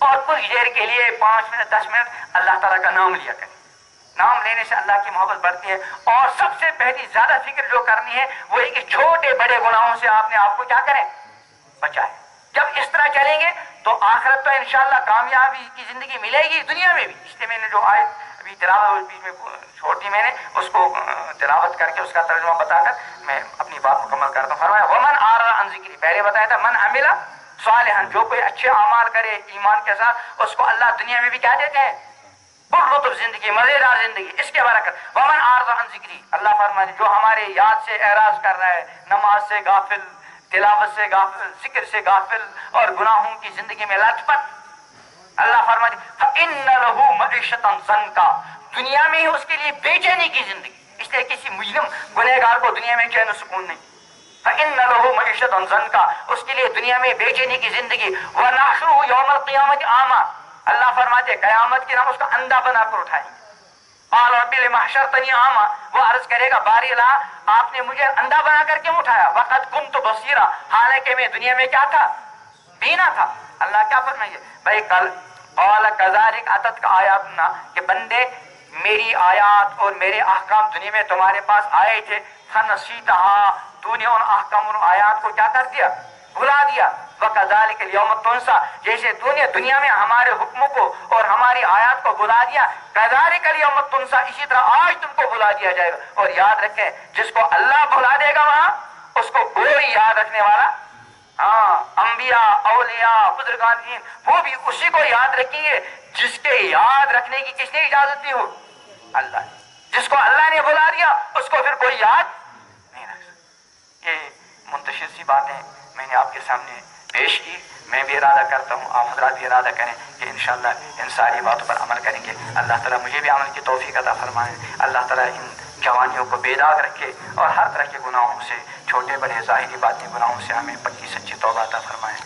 اور کچھ دیر کے لیے 5 منٹ 10 منٹ اللہ تعالیٰ کا نام لیا کریں. نام لینے سے اللہ کی محبت بڑھتی ہے. اور سب سے پہلی زیادہ فکر جو کرنی ہے وہ ہے کہ چھوٹے بڑے گناہوں سے آپ نے آپ کو کیا کریں, بچائیں. جب اس طرح چلیں گے تو آخرت تو انشاءاللہ کامیابی کی زندگی ملے گی, دنیا میں بھی. اس لیے میں نے جو آیت ابھی تلاوت بیچ میں چھوڑ دی, میں نے اس کو تلاوت کر کے اس کا ترجمہ بتا کر میں اپنی بات مکمل کرتا ہوں. فرمایا ومن اعرض عن ذکری, پہلے بتایا تھا من عمل صالحا, جو کوئی اچھے اعمال کرے ایمان کے ساتھ, اس کو اللہ دنیا میں بھی کیا دیتے ہیں, بہت زندگی, مزیدار زندگی. اس کے برکت ومن اعرض عن ذکری, اللہ فرماتے جو ہمارے یاد سے اعراض کر رہا ہے, نماز سے غافل, تلاوت سے غافل, ذکر سے غافل اور گناہوں کی زندگی میں لت پت, اللہ فرماتے فإن له معیشۃ ضنکا, دنیا میں ہی اس کے لیے بے چینی کی زندگی. اس لیے کسی مجرم گنہگار کو دنیا میں چین و سکون نہیں. فإن له معیشۃ ضنکا, اس کے لیے دنیا میں بے چینی کی زندگی. ونحشرہ یوم القیامۃ اعمی, اللہ فرماتے قیامت کے نام اس کو اندھا بنا کر اٹھائیں گے. قال رب لم حشرتنی اعمی, وہ عرض کرے گا باری اللہ آپ نے مجھے اندھا بنا کر کیوں اٹھایا, وقد کنت بصیرا, حالانکہ میں دنیا میں کیا تھا, بینا تھا. اللہ کیا فرمائیے بھائی, کل قال کذالک اتتک آیاتنا, کہ بندے میری آیات اور میرے احکام دنیا میں تمہارے پاس آئے تھے, فنسیتہا, تو نے ان احکام اور آیات کو کیا کر دیا, بھلا دیا. وَكَذَلِكَ الْيَوْمَ تُنْسَى, جیسے تو نے دنیا میں ہمارے حکموں کو اور ہماری آیات کو بھلا دیا, كَذَلِكَ الْيَوْمَ تُنْسَى, اسی طرح آج تم کو بھلا دیا جائے گا. اور یاد رکھیں جس کو اللہ بھلا دے گا وہاں اس کو کوئی یاد رکھنے والا, انبیاء, اولیاء, بزرگان دین, وہ بھی اسی کو یاد رکھیں گے جس کے یاد رکھنے کی کس نے اجازت دی ہو, اللہ. جس کو اللہ نے بھلا دیا اس کو پھر کوئی یاد نہیں رکھ سکتا. یہ منتشر سی باتیں میں نے آپ کے سامنے پیش کی. میں بھی ارادہ کرتا ہوں, آپ حضرات بھی ارادہ کریں کہ انشاءاللہ ان ساری باتوں پر عمل کریں گے. اللہ تعالیٰ مجھے بھی عمل کی توفیق عطا فرمائے. اللہ تعالیٰ ان جوانیوں کو بے داغ رکھے اور ہر طرح کے گناہوں سے, چھوٹے بڑے ظاہری باطنی گناہوں سے ہمیں پکی سچی توبہ عطا فرمائے.